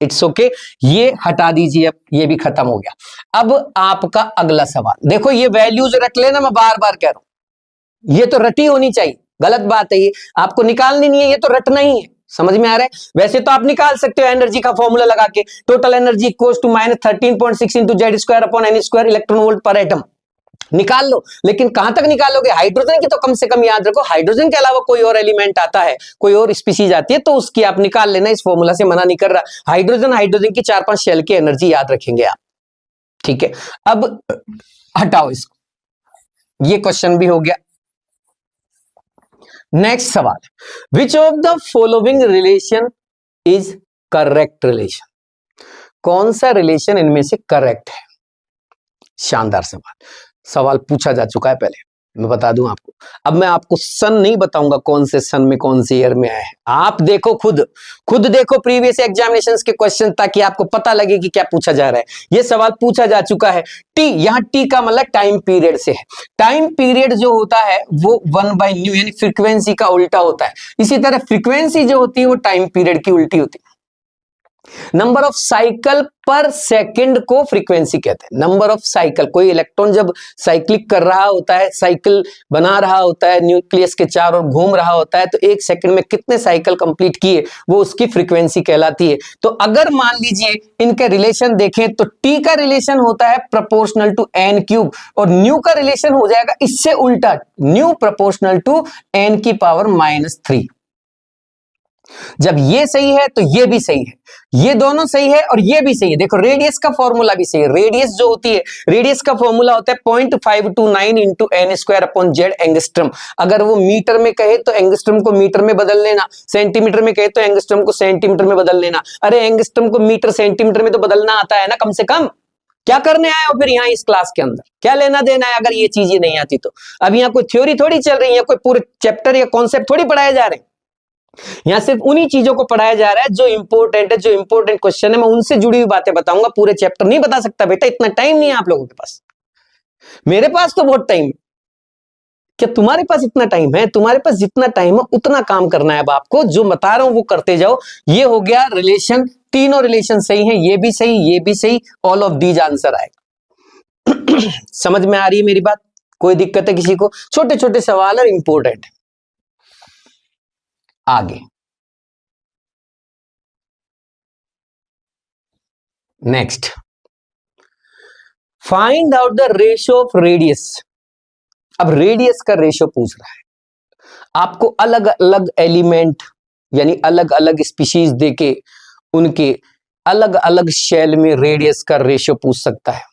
इट्स ओके, ये हटा दीजिए, अब ये भी खत्म हो गया। अब आपका अगला सवाल देखो, ये वैल्यूज रट लेना, मैं बार बार कह रहा हूं, ये तो रटी होनी चाहिए, गलत बात है ये, आपको निकालनी नहीं है, ये तो रटना ही है। समझ में आ रहा है? वैसे तो आप निकाल सकते हो एनर्जी का फॉर्मूला लगा के, total energy equals to -13.6 into Z square upon n square electron volt per atom, निकाल लो। लेकिन कहां तक निकालोगे? हाइड्रोजन की तो कम से कम याद रखो, हाइड्रोजन के अलावा कोई और एलिमेंट आता है, कोई और स्पीशीज आती है तो उसकी आप निकाल लेना, इस फॉर्मूला से मना नहीं कर रहा। हाइड्रोजन की 4-5 शेल की एनर्जी याद रखेंगे आप, ठीक है। अब हटाओ इसको, ये क्वेश्चन भी हो गया। नेक्स्ट सवाल, which of the following relation is correct relation? कौन सा रिलेशन इनमें से करेक्ट है? शानदार सवाल पूछा जा चुका है पहले, मैं बता दूं आपको। अब मैं आपको सन नहीं बताऊंगा कौन से सन में कौन से ईयर में आया है, आप देखो खुद देखो प्रीवियस एग्जामिनेशंस के क्वेश्चन, ताकि आपको पता लगे कि क्या पूछा जा रहा है। ये सवाल पूछा जा चुका है। टी, यहां टी का मतलब टाइम पीरियड से है। टाइम पीरियड जो होता है वो 1/ν यानी फ्रीक्वेंसी का उल्टा होता है। इसी तरह फ्रीक्वेंसी जो होती है वो टाइम पीरियड की उल्टी होती है। नंबर ऑफ साइकिल पर सेकंड को फ्रीक्वेंसी कहते हैं। नंबर ऑफ साइकिल, कोई इलेक्ट्रॉन जब साइक्लिक कर रहा होता है, साइकिल बना रहा होता है, न्यूक्लियस के चारों ओर घूम रहा होता है, तो एक सेकंड में कितने साइकिल कंप्लीट किए, वो उसकी फ्रीक्वेंसी कहलाती है। तो अगर मान लीजिए इनके रिलेशन देखें तो टी का रिलेशन होता है प्रोपोर्शनल टू n³ और न्यू का रिलेशन हो जाएगा इससे उल्टा, न्यू प्रोपोर्शनल टू n⁻³ जब ये सही है तो ये भी सही है, ये दोनों सही है और ये भी सही है। देखो रेडियस का फॉर्मूला भी सही है। रेडियस जो होती है, रेडियस का फॉर्मूला होता है 0.529 into n² upon Z angstrom. अगर वो मीटर में कहे तो एंगस्ट्रम को मीटर में बदल लेना, सेंटीमीटर में कहे तो एंगस्ट्रम को सेंटीमीटर में बदल लेना। अरे एंगस्ट्रम को मीटर सेंटीमीटर में तो बदलना आता है ना कम से कम, क्या करने आए हो फिर यहाँ इस क्लास के अंदर? क्या लेना देना है अगर ये चीजें नहीं आती तो? अब यहाँ कोई थ्योरी थोड़ी चल रही है, कोई पूरे चैप्टर या कॉन्सेप्ट थोड़ी पढ़ाए जा रहे हैं। यहां सिर्फ उन्हीं चीजों को पढ़ाया जा रहा है जो इंपॉर्टेंट है, जो इंपॉर्टेंट क्वेश्चन है मैं उनसे जुड़ी हुई बातें बताऊंगा। पूरे चैप्टर नहीं बता सकता बेटा, इतना टाइम नहीं है आप लोगों के पास, मेरे पास तो बहुत टाइम है। क्या तुम्हारे पास इतना टाइम है? तुम्हारे पास जितना टाइम है उतना काम करना है। अब आपको जो बता रहा हूं वो करते जाओ। ये हो गया रिलेशन, तीनों रिलेशन सही हैं, ये भी सही, ये भी सही, ऑल ऑफ दीज आंसर आएगा। समझ में आ रही है मेरी बात? कोई दिक्कत है किसी को? छोटे छोटे सवाल है, इंपॉर्टेंट। आगे next, find out the ratio of radius. अब रेडियस का रेशियो पूछ रहा है आपको। अलग अलग एलिमेंट यानी अलग अलग स्पीशीज देके उनके अलग अलग शेल में रेडियस का रेशियो पूछ सकता है।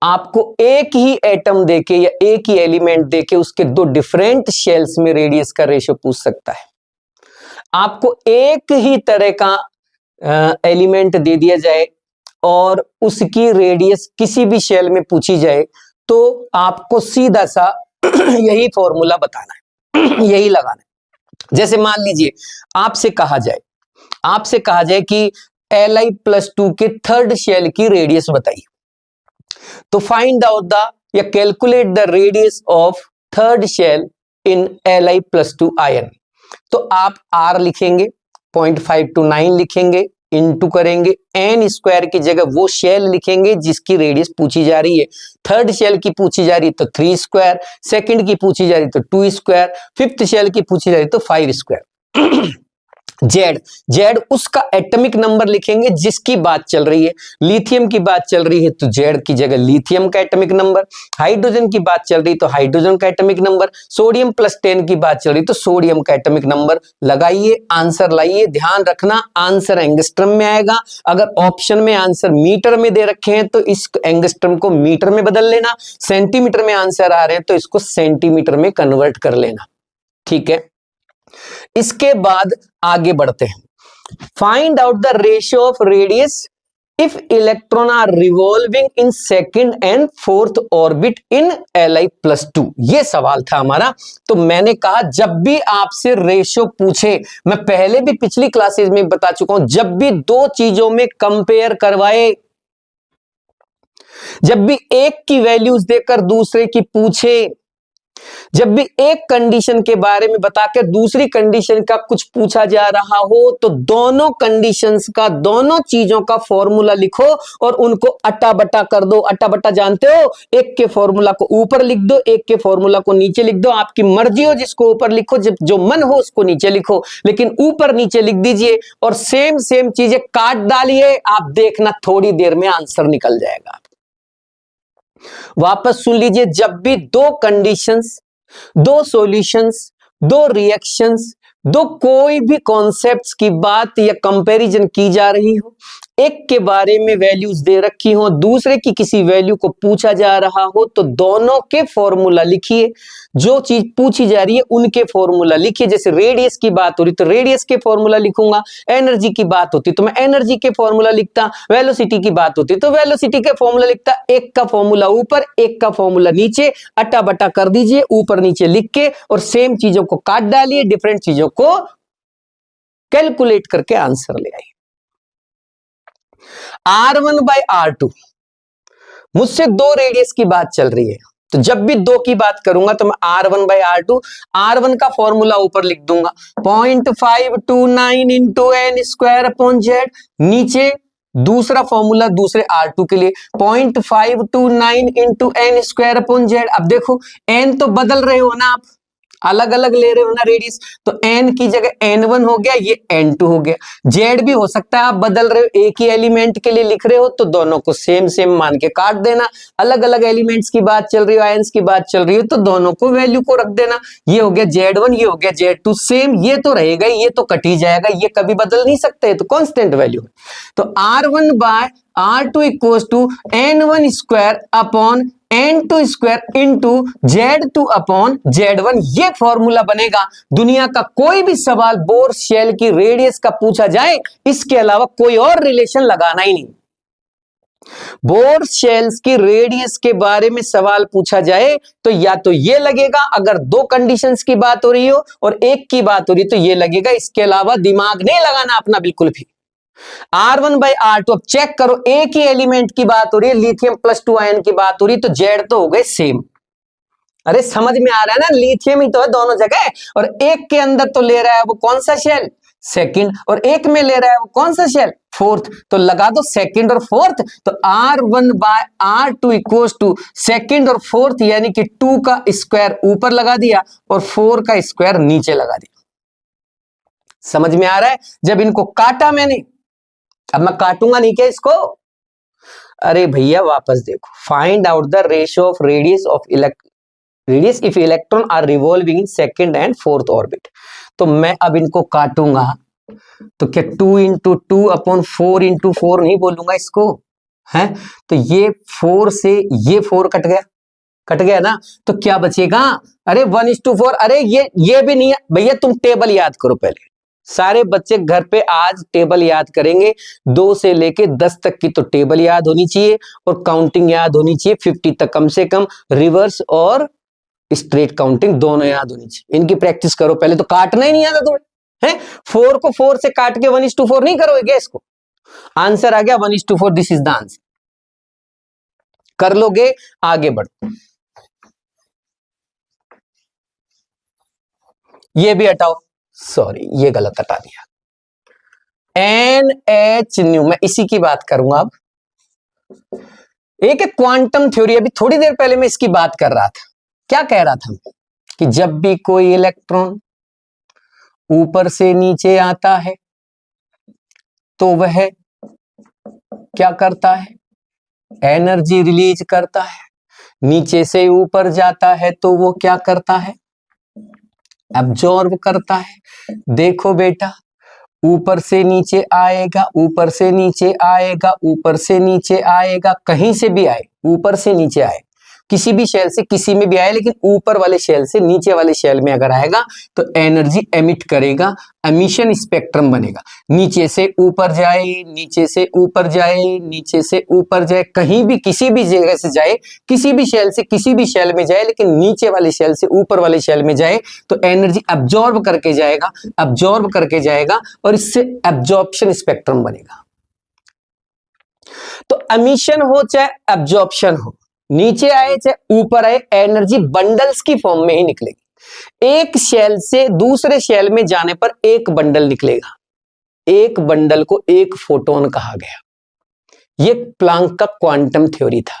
आपको एक ही एटम देके या एक ही एलिमेंट देके उसके दो डिफरेंट शेल्स में रेडियस का रेशियो पूछ सकता है। आपको एक ही तरह का एलिमेंट दे दिया जाए और उसकी रेडियस किसी भी शेल में पूछी जाए तो आपको सीधा सा यही फॉर्मूला बताना है, यही लगाना है। जैसे मान लीजिए आपसे कहा जाए कि Li+2 के थर्ड शेल की रेडियस बताइए, तो find out the or calculate the radius of third shell in Li+2 ion. तो आप R लिखेंगे, 0.529 लिखेंगे, इनटू करेंगे n स्क्वायर की जगह वो शेल लिखेंगे जिसकी रेडियस पूछी जा रही है। थर्ड शेल की पूछी जा रही है तो 3 स्क्वायर, सेकंड की पूछी जा रही है तो 2 स्क्वायर, फिफ्थ शेल की पूछी जा रही है तो 5 स्क्वायर। जेड उसका एटॉमिक नंबर लिखेंगे जिसकी बात चल रही है। लिथियम की बात चल रही है तो जेड की जगह लिथियम का एटॉमिक नंबर, हाइड्रोजन की बात चल रही तो हाइड्रोजन का एटॉमिक नंबर, सोडियम +10 की बात चल रही तो सोडियम का एटॉमिक नंबर लगाइए, आंसर लाइए। ध्यान रखना आंसर एंगस्ट्रम में आएगा। अगर ऑप्शन में आंसर मीटर में दे रखे हैं तो इस एंगस्ट्रम को मीटर में बदल लेना, सेंटीमीटर में आंसर आ रहे हैं तो इसको सेंटीमीटर में कन्वर्ट कर लेना। ठीक है, इसके बाद आगे बढ़ते हैं। Find out the ratio of radius if electron are revolving in second and fourth orbit in Li+2। ये सवाल था हमारा। तो मैंने कहा जब भी आपसे रेशियो पूछे, मैं पहले भी पिछली क्लासेस में बता चुका हूं, जब भी दो चीजों में कंपेयर करवाए, जब भी एक की वैल्यूज देकर दूसरे की पूछे, जब भी एक कंडीशन के बारे में बताकर दूसरी कंडीशन का कुछ पूछा जा रहा हो तो दोनों कंडीशंस का, दोनों चीजों का फॉर्मूला लिखो और उनको अट्टा बट्टा कर दो। अट्टा बट्टा जानते हो? एक के फॉर्मूला को ऊपर लिख दो, एक के फॉर्मूला को नीचे लिख दो। आपकी मर्जी हो, जिसको ऊपर लिखो, जो मन हो उसको नीचे लिखो, लेकिन ऊपर नीचे लिख दीजिए और सेम सेम चीजें काट डालिए। आप देखना थोड़ी देर में आंसर निकल जाएगा। वापस सुन लीजिए, जब भी दो कंडीशंस, दो सॉल्यूशंस, दो रिएक्शंस, दो कोई भी कॉन्सेप्ट्स की बात या कंपैरिजन की जा रही हो, एक के बारे में वैल्यूज दे रखी हो, दूसरे की किसी वैल्यू को पूछा जा रहा हो, तो दोनों के फॉर्मूला लिखिए। जो चीज पूछी जा रही है उनके फॉर्मूला लिखिए। जैसे रेडियस की बात हो रही तो रेडियस के फॉर्मूला लिखूंगा, एनर्जी की बात होती तो मैं एनर्जी के फॉर्मूला लिखता, वेलोसिटी की बात होती तो वेलोसिटी के फॉर्मूला लिखता। एक का फॉर्मूला ऊपर, एक का फॉर्मूला नीचे, अट्टा बट्टा कर दीजिए ऊपर नीचे लिख के और सेम चीजों को काट डालिए, डिफरेंट चीजों को कैलकुलेट करके आंसर ले आइए। R1/R2, मुझसे दो रेडियस की बात चल रही है, तो जब भी दो की बात करूंगा तो मैं R1/R2, R1 का फॉर्मूला ऊपर लिख दूंगा 0.529 इंटू n²/z। नीचे दूसरा फॉर्मूला दूसरे R2 के लिए 0.529 इंटू n²/z। अब देखो n तो बदल रहे हो ना, आप अलग अलग ले रहे हो ना रेडियस, तो n की जगह n1 हो गया, ये n2 हो गया। z भी हो सकता है आप बदल रहे हो, एक ही एलिमेंट के लिए लिख रहे हो तो दोनों को सेम सेम मान के काट देना। अलग अलग एलिमेंट्स की बात चल रही हो, आयंस की बात चल रही हो तो दोनों को वैल्यू को रख देना। ये हो गया z1, ये हो गया z2, सेम ये तो रहेगा, ये तो कट ही जाएगा, ये कभी बदल नहीं सकते, तो कांस्टेंट वैल्यू है। तो R1/R2 equals to n1² upon n2² into Z2/Z1। ये फॉर्मूला बनेगा। दुनिया का कोई भी सवाल बोर शेल की रेडियस का पूछा जाए, इसके अलावा कोई और रिलेशन लगाना ही नहीं। बोर शेल्स की रेडियस के बारे में सवाल पूछा जाए तो या तो ये लगेगा, अगर दो कंडीशंस की बात हो रही हो और एक की बात हो रही तो ये लगेगा। इसके अलावा दिमाग नहीं लगाना अपना बिल्कुल भी। R1/R2, अब चेक करो, एक ही एलिमेंट की बात हो रही है, लिथियम +2 आयन की बात हो रही है, तो जेड तो हो गए सेम। अरे समझ में आ रहा है ना, लिथियम ही तो है दोनों जगह, और एक के अंदर तो ले रहा है वो कौन सा शेल, सेकंड, और एक में ले रहा है वो कौन सा शेल, फोर्थ। तो लगा दो सेकंड और फोर्थ, तो R1 by R2 equals to second और फोर्थ, यानी कि 2 का स्क्वायर ऊपर लगा दिया और 4 का स्क्वायर नीचे लगा दिया। समझ में आ रहा है? जब इनको काटा मैंने, अब मैं काटूंगा नहीं क्या इसको? अरे भैया वापस देखो, find out the ratio of radius if electron are revolving in second and fourth orbit. तो मैं अब इनको काटूंगा तो क्या 2 इंटू 2 अपॉन 4 इंटू 4 नहीं बोलूंगा इसको, है? तो ये 4 से ये 4 कट गया ना, तो क्या बचेगा? अरे 1:4। अरे ये भी नहीं है भैया, तुम टेबल याद करो पहले। सारे बच्चे घर पे आज टेबल याद करेंगे, 2 से लेके 10 तक की तो टेबल याद होनी चाहिए और काउंटिंग याद होनी चाहिए 50 तक कम से कम, रिवर्स और स्ट्रेट काउंटिंग दोनों याद होनी चाहिए। इनकी प्रैक्टिस करो पहले, तो काटना ही नहीं आता तुम्हें, है? 4 को 4 से काट के 1:4 नहीं करोगे क्या इसको? आंसर आ गया 1:4, दिस इज द आंसर। कर लोगे? आगे बढ़ो, ये भी हटाओ, सॉरी ये गलत हटा दिया। NH⁻, मैं इसी की बात करूंगा अब। एक क्वांटम थ्योरी, अभी थोड़ी देर पहले मैं इसकी बात कर रहा था। क्या कह रहा था कि जब भी कोई इलेक्ट्रॉन ऊपर से नीचे आता है तो वह क्या करता है? एनर्जी रिलीज करता है। नीचे से ऊपर जाता है तो वो क्या करता है? एब्जॉर्ब करता है। देखो बेटा, ऊपर से नीचे आएगा, ऊपर से नीचे आएगा, ऊपर से नीचे आएगा, कहीं से भी आए, ऊपर से नीचे आए, किसी भी शेल से किसी में भी आए, लेकिन ऊपर वाले शेल से नीचे वाले शेल में अगर आएगा तो एनर्जी एमिट करेगा, एमिशन स्पेक्ट्रम बनेगा। नीचे से ऊपर जाए, नीचे से ऊपर जाए, नीचे से ऊपर जाए, कहीं भी किसी भी जगह से जाए, किसी भी शेल से किसी भी शेल में जाए, लेकिन नीचे वाले शेल से ऊपर वाले शेल में जाए तो एनर्जी एब्जॉर्ब करके जाएगा, एब्जॉर्ब करके जाएगा और इससे एब्जॉर्प्शन स्पेक्ट्रम बनेगा। तो एमिशन हो चाहे एब्जॉर्प्शन हो, नीचे आए चाहे ऊपर आए, एनर्जी बंडल्स की फॉर्म में ही निकलेगी। एक शेल से दूसरे शेल में जाने पर एक बंडल निकलेगा। एक बंडल को एक फोटोन कहा गया। ये प्लांक का क्वांटम थ्योरी था।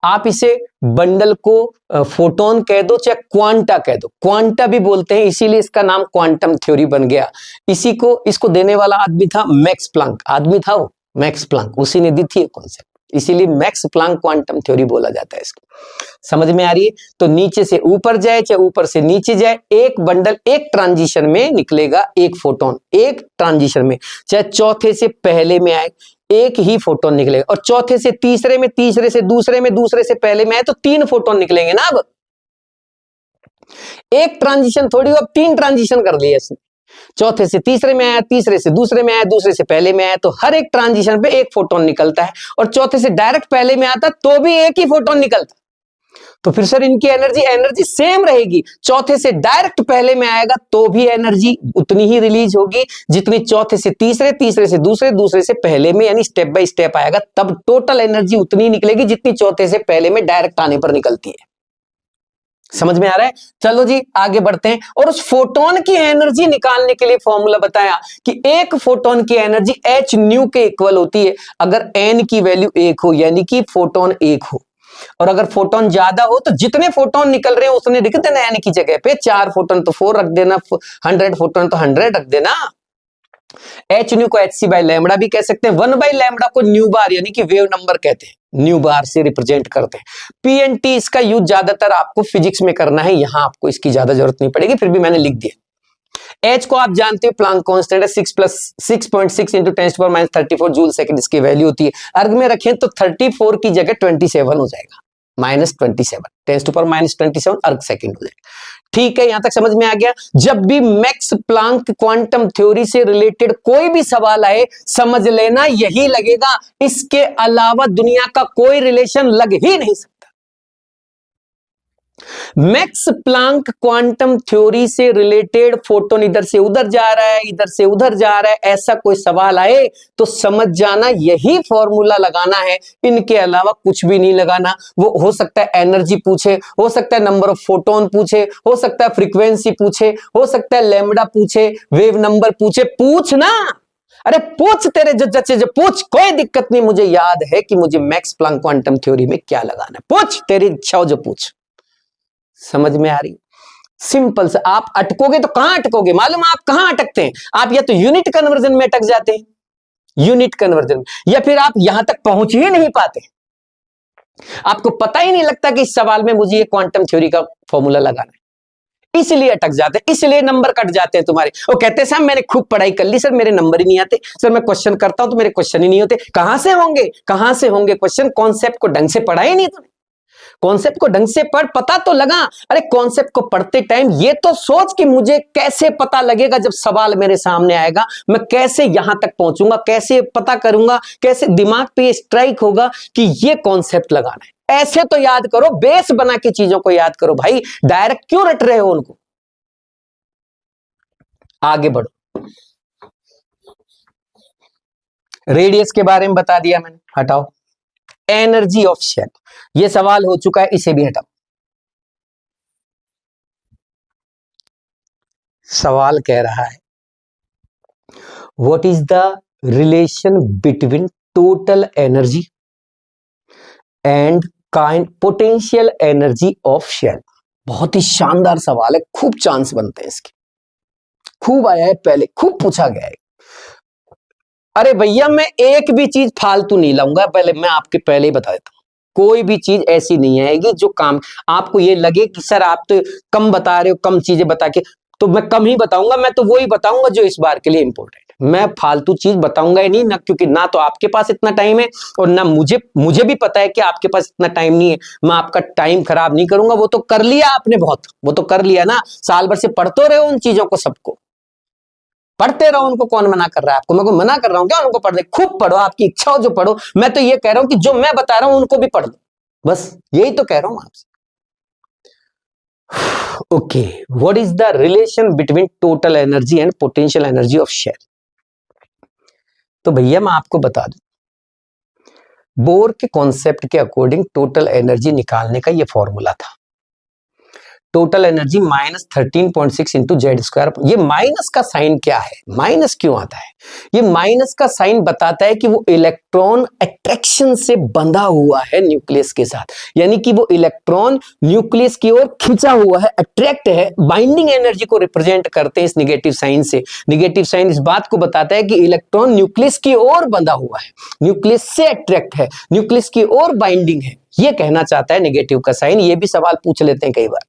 आप इसे बंडल को फोटोन कह दो चाहे क्वांटा कह दो, क्वांटा भी बोलते हैं, इसीलिए इसका नाम क्वांटम थ्योरी बन गया। इसको देने वाला आदमी था मैक्स प्लांक। आदमी था वो मैक्स प्लांक, उसी ने दी थी कॉन्सेप्ट, इसीलिए मैक्स प्लांक क्वांटम थ्योरी बोला जाता है इसको। समझ में आ रही है? तो नीचे से ऊपर जाए चाहे ऊपर से नीचे जाए, एक बंडल एक ट्रांजिशन में निकलेगा, एक फोटोन एक ट्रांजिशन में, चाहे चौथे से पहले में आए एक ही फोटोन निकलेगा, और चौथे से तीसरे में, तीसरे से दूसरे में, दूसरे से पहले में आए तो 3 फोटोन निकलेंगे ना। अब एक ट्रांजिशन थोड़ी, अब 3 ट्रांजिशन कर लिए इसने। चौथे से तीसरे में आया, तीसरे से दूसरे में आया, दूसरे से पहले में आया, तो हर एक ट्रांजिशन पे एक फोटोन निकलता है, और चौथे से डायरेक्ट पहले में आता तो भी एक ही फोटोन निकलता। तो फिर सर इनकी एनर्जी सेम रहेगी। चौथे से डायरेक्ट पहले में आएगा तो भी एनर्जी उतनी ही रिलीज होगी जितनी चौथे से तीसरे, तीसरे से दूसरे, दूसरे से पहले में, यानी स्टेप बाय स्टेप आएगा, तब टोटल एनर्जी उतनी निकलेगी जितनी चौथे से पहले में डायरेक्ट आने पर निकलती है। समझ में आ रहा है? चलो जी आगे बढ़ते हैं। और उस फोटोन की एनर्जी निकालने के लिए फॉर्मूला बताया कि एक फोटोन की एनर्जी h के इक्वल होती है अगर n की वैल्यू 1 हो, यानी कि फोटोन 1 हो, और अगर फोटोन ज्यादा हो तो जितने फोटोन निकल रहे हैं उसने लिख देना n की जगह पे, 4 फोटोन तो 4 रख देना, 100 फोटोन तो 100 रख देना। h को hc बाय लैम्बडा भी कह सकते हैं, 1 बाय लैम्बडा को न्यू बार यानी कि वेव नंबर कहते हैं, न्यू बार से रिप्रेजेंट करते हैं। पीएनटी इसका यूज ज्यादातर आपको फिजिक्स में करना है, यहां आपको इसकी ज्यादा जरूरत नहीं पड़ेगी, फिर भी मैंने लिख दिया। एच को आप जानते हो प्लांक कांस्टेंट है, 6+6.6 इंटू 10⁻34 जूल सेकंड इसकी वैल्यू होती है। अर्ग में रखें तो 34 की जगह 27 हो जाएगा, -27, 10⁻27 अर्ग सेकंड हो जाएगा। ठीक है, यहां तक समझ में आ गया। जब भी मैक्स प्लांक क्वांटम थ्योरी से रिलेटेड कोई भी सवाल आए, समझ लेना यही लगेगा, इसके अलावा दुनिया का कोई रिलेशन लग ही नहीं सकता। मैक्स प्लांक क्वांटम थ्योरी से रिलेटेड फोटोन इधर से उधर जा रहा है, इधर से उधर जा रहा है, ऐसा कोई सवाल आए तो समझ जाना यही फॉर्मूला लगाना है, इनके अलावा कुछ भी नहीं लगाना। वो हो सकता है एनर्जी पूछे, हो सकता है नंबर ऑफ फोटोन पूछे, हो सकता है फ्रीक्वेंसी पूछे, हो सकता है लैम्बडा पूछे, वेव नंबर पूछे, पूछ ना, अरे पूछ, तेरे जो जचे जो पूछ, कोई दिक्कत नहीं। मुझे याद है कि मुझे मैक्स प्लांक क्वांटम थ्योरी में क्या लगाना है, पूछ, तेरी इच्छा हो जो पूछ। समझ में आ रही? सिंपल से। आप अटकोगे तो कहां अटकोगे मालूम? आप कहां अटकते हैं? आप या तो यूनिट कन्वर्जन में अटक जाते हैं, यूनिट कन्वर्जन, या फिर आप यहां तक पहुंच ही नहीं पाते, आपको पता ही नहीं लगता कि इस सवाल में मुझे ये क्वांटम थ्योरी का फॉर्मूला लगाना है, इसलिए अटक जाते हैं, इसलिए नंबर कट जाते हैं तुम्हारे। वो कहते हैं सर मैंने खूब पढ़ाई कर ली, सर मेरे नंबर ही नहीं आते, सर मैं क्वेश्चन करता हूं तो मेरे क्वेश्चन ही नहीं होते। कहां से होंगे, कहां से होंगे क्वेश्चन? कॉन्सेप्ट को ढंग से पढ़ा ही नहीं तुमने, कॉन्सेप्ट को ढंग से पढ़, पता तो लगा। अरे कॉन्सेप्ट को पढ़ते टाइम ये तो सोच कि मुझे कैसे पता लगेगा जब सवाल मेरे सामने आएगा, मैं कैसे यहां तक पहुंचूंगा, कैसे पता करूंगा, कैसे दिमाग पे स्ट्राइक होगा कि ये कॉन्सेप्ट लगाना है। ऐसे तो याद करो, बेस बना के चीजों को याद करो भाई, डायरेक्ट क्यों रट रहे हो उनको? आगे बढ़ो। रेडियस के बारे में बता दिया मैंने, हटाओ। एनर्जी ऑफ शेल, ये सवाल हो चुका है, इसे भी हटाओ। सवाल कह रहा है what is the relation between total energy and kind potential energy of shell. बहुत ही शानदार सवाल है, खूब चांस बनते हैं इसके, खूब आया है पहले, खूब पूछा गया है। अरे भैया मैं एक भी चीज फालतू नहीं लाऊंगा, पहले मैं आपके पहले ही बता देता हूं, कोई भी चीज ऐसी नहीं आएगी जो काम आपको ये लगे कि सर आप तो कम बता रहे हो, कम चीजें बता के, तो मैं कम ही बताऊंगा, मैं तो वही बताऊंगा जो इस बार के लिए इंपॉर्टेंट है। मैं फालतू चीज बताऊंगा ही नहीं ना, क्योंकि ना तो आपके पास इतना टाइम है और ना मुझे भी पता है कि आपके पास इतना टाइम नहीं है। मैं आपका टाइम खराब नहीं करूंगा, वो तो कर लिया आपने बहुत, वो तो कर लिया ना, साल भर से पढ़ते रहे उन चीजों को, सबको पढ़ते रहो, उनको कौन मना कर रहा है आपको? मैं को मना कर रहा हूं क्या उनको पढ़ने? खूब पढ़ो, आपकी इच्छा हो जो पढ़ो। मैं तो ये कह रहा हूं कि जो मैं बता रहा हूं उनको भी पढ़ लो, बस यही तो कह रहा हूं आपसे। Okay, what is the relation between total energy and potential energy of shell? तो भैया मैं आपको बता दूं, बोर के कॉन्सेप्ट के अकॉर्डिंग टोटल एनर्जी निकालने का ये फॉर्मूला था। Total energy -13.6 into Z square. ये माइनस का साइन क्या है, माइनस क्यों आता है? ये माइनस का साइन बताता है कि वो इलेक्ट्रॉन अट्रैक्शन से बंधा हुआ है न्यूक्लियस के साथ, यानी कि वो इलेक्ट्रॉन न्यूक्लियस की ओर खिंचा हुआ है, अट्रैक्ट है। बाइंडिंग एनर्जी को रिप्रेजेंट करते हैं इस निगेटिव साइन से। निगेटिव साइन इस बात को बताता है कि इलेक्ट्रॉन न्यूक्लियस की ओर बंधा हुआ है, न्यूक्लियस से अट्रैक्ट है, न्यूक्लियस की ओर बाइंडिंग है, ये कहना चाहता है निगेटिव का साइन। ये भी सवाल पूछ लेते हैं कई बार।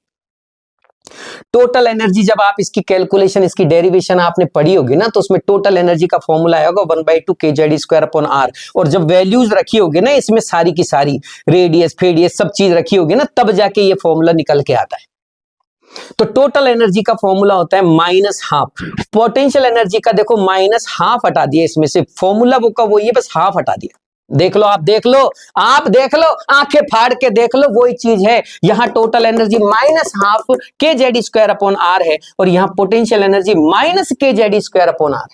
टोटल एनर्जी, जब आप इसकी कैलकुलेशन, इसकी डेरिवेशन आपने पढ़ी होगी ना, तो उसमें टोटल एनर्जी का फॉर्मूला आएगा 1/2 kZd²/r। और जब वैल्यूज रखी होगी ना इसमें, सारी की सारी रेडियस फेडियस सब चीज रखी होगी ना, तब जाके ये फॉर्मूला निकल के आता है। तो टोटल एनर्जी का फॉर्मूला होता है -12। पोटेंशियल एनर्जी का देखो -12 हटा दिया इसमें से, फॉर्मूला वो का वो, ये बस हाफ हटा दिया। देख लो, आप देख लो, आप देख लो, आंखें फाड़ के देख लो, वही चीज है। यहां टोटल एनर्जी -12 kZd²/r है और यहां पोटेंशियल एनर्जी -kZd²/r है।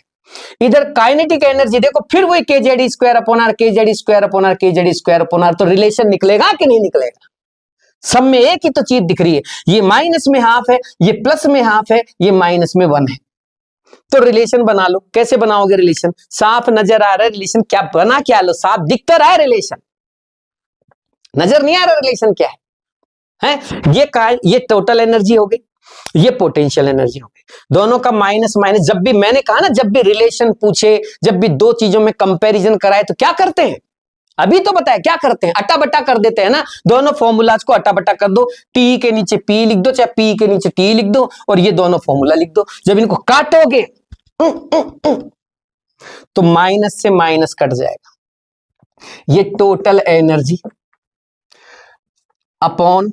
इधर काइनेटिक एनर्जी देखो, फिर वही kZd²/r, kZd²/r, kZd²/r। तो रिलेशन निकलेगा कि नहीं निकलेगा? सब में एक ही तो चीज दिख रही है, ये माइनस में हाफ है, ये प्लस में हाफ है, ये माइनस में 1 है। तो रिलेशन बना लो। कैसे बनाओगे रिलेशन? साफ नजर आ रहा है रिलेशन, क्या बना क्या लो, साफ दिख तो रहा है रिलेशन, नजर नहीं आ रहा रिलेशन क्या है? ये टोटल एनर्जी हो गई, ये पोटेंशियल एनर्जी हो गई, दोनों का माइनस माइनस। जब भी मैंने कहा ना, जब भी रिलेशन पूछे, जब भी दो चीजों में कंपैरिजन कराए, तो क्या करते हैं? अभी तो बताया क्या करते हैं, अट्टा बट्टा कर देते हैं ना, दोनों फॉर्मूलाज को अट्टा बट्टा कर दो, टी के नीचे पी लिख दो, चाहे पी के नीचे टी लिख दो, और ये दोनों फॉर्मूला लिख दो। जब इनको काटोगे तो माइनस से माइनस कट जाएगा। ये टोटल एनर्जी अपॉन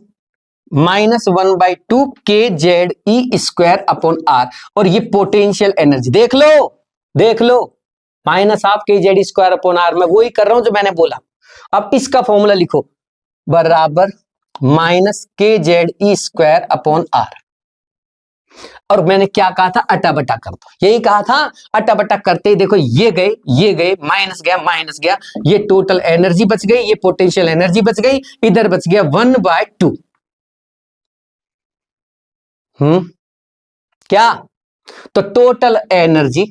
-1/2 kZe²/r, और ये पोटेंशियल एनर्जी देख लो, देख लो, -12 kZe²/r। मैं वही कर रहा हूं जो मैंने बोला। अब इसका फॉर्मूला लिखो, बराबर minus k Z e square upon r. और मैंने क्या कहा था, अटा बटा कर दो, यही कहा था। अटा बटा करते ही देखो ये गए, माइनस गया, ये टोटल एनर्जी बच गई, ये पोटेंशियल एनर्जी बच गई, इधर बच गया 1/2। क्या, तो total energy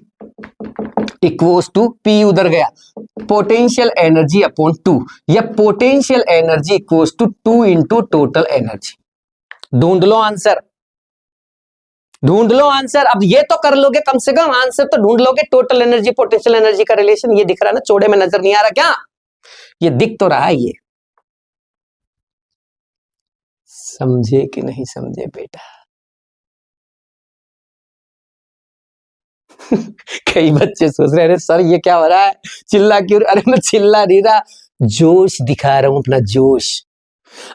equals to P, उधर गया पोटेंशियल एनर्जी अपॉन 2, या potential energy equals to 2 into total energy. ढूंढ लो आंसर, ढूंढ लो आंसर। अब ये तो कर लोगे, कम से कम आंसर तो ढूंढ लोगे। टोटल एनर्जी पोटेंशियल एनर्जी का रिलेशन ये दिख रहा है ना, चौड़े में नजर नहीं आ रहा क्या? ये दिख तो रहा है। ये समझे कि नहीं समझे बेटा? कई बच्चे सोच रहे हैं सर ये क्या हो रहा है, चिल्ला क्यों? अरे मैं चिल्ला नहीं रहा, जोश दिखा रहा हूं, अपना जोश।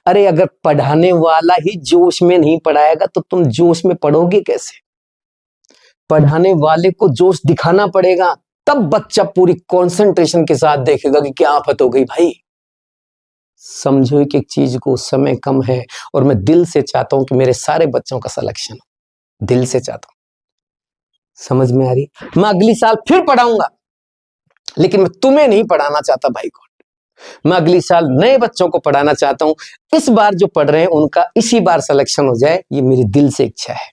अरे अगर पढ़ाने वाला ही जोश में नहीं पढ़ाएगा तो तुम जोश में पढ़ोगे कैसे? पढ़ाने वाले को जोश दिखाना पड़ेगा, तब बच्चा पूरी कंसंट्रेशन के साथ देखेगा कि क्या आफत हो गई भाई। समझो कि एक चीज को, समय कम है और मैं दिल से चाहता हूं कि मेरे सारे बच्चों का सिलेक्शन हो, दिल से चाहता हूं। समझ में आ रही? मैं अगली साल फिर पढ़ाऊंगा, लेकिन मैं तुम्हें नहीं पढ़ाना चाहता भाई को। मैं अगली साल नए बच्चों को पढ़ाना चाहता हूं। इस बार जो पढ़ रहे हैं उनका इसी बार सिलेक्शन हो जाए, ये मेरी दिल से इच्छा है।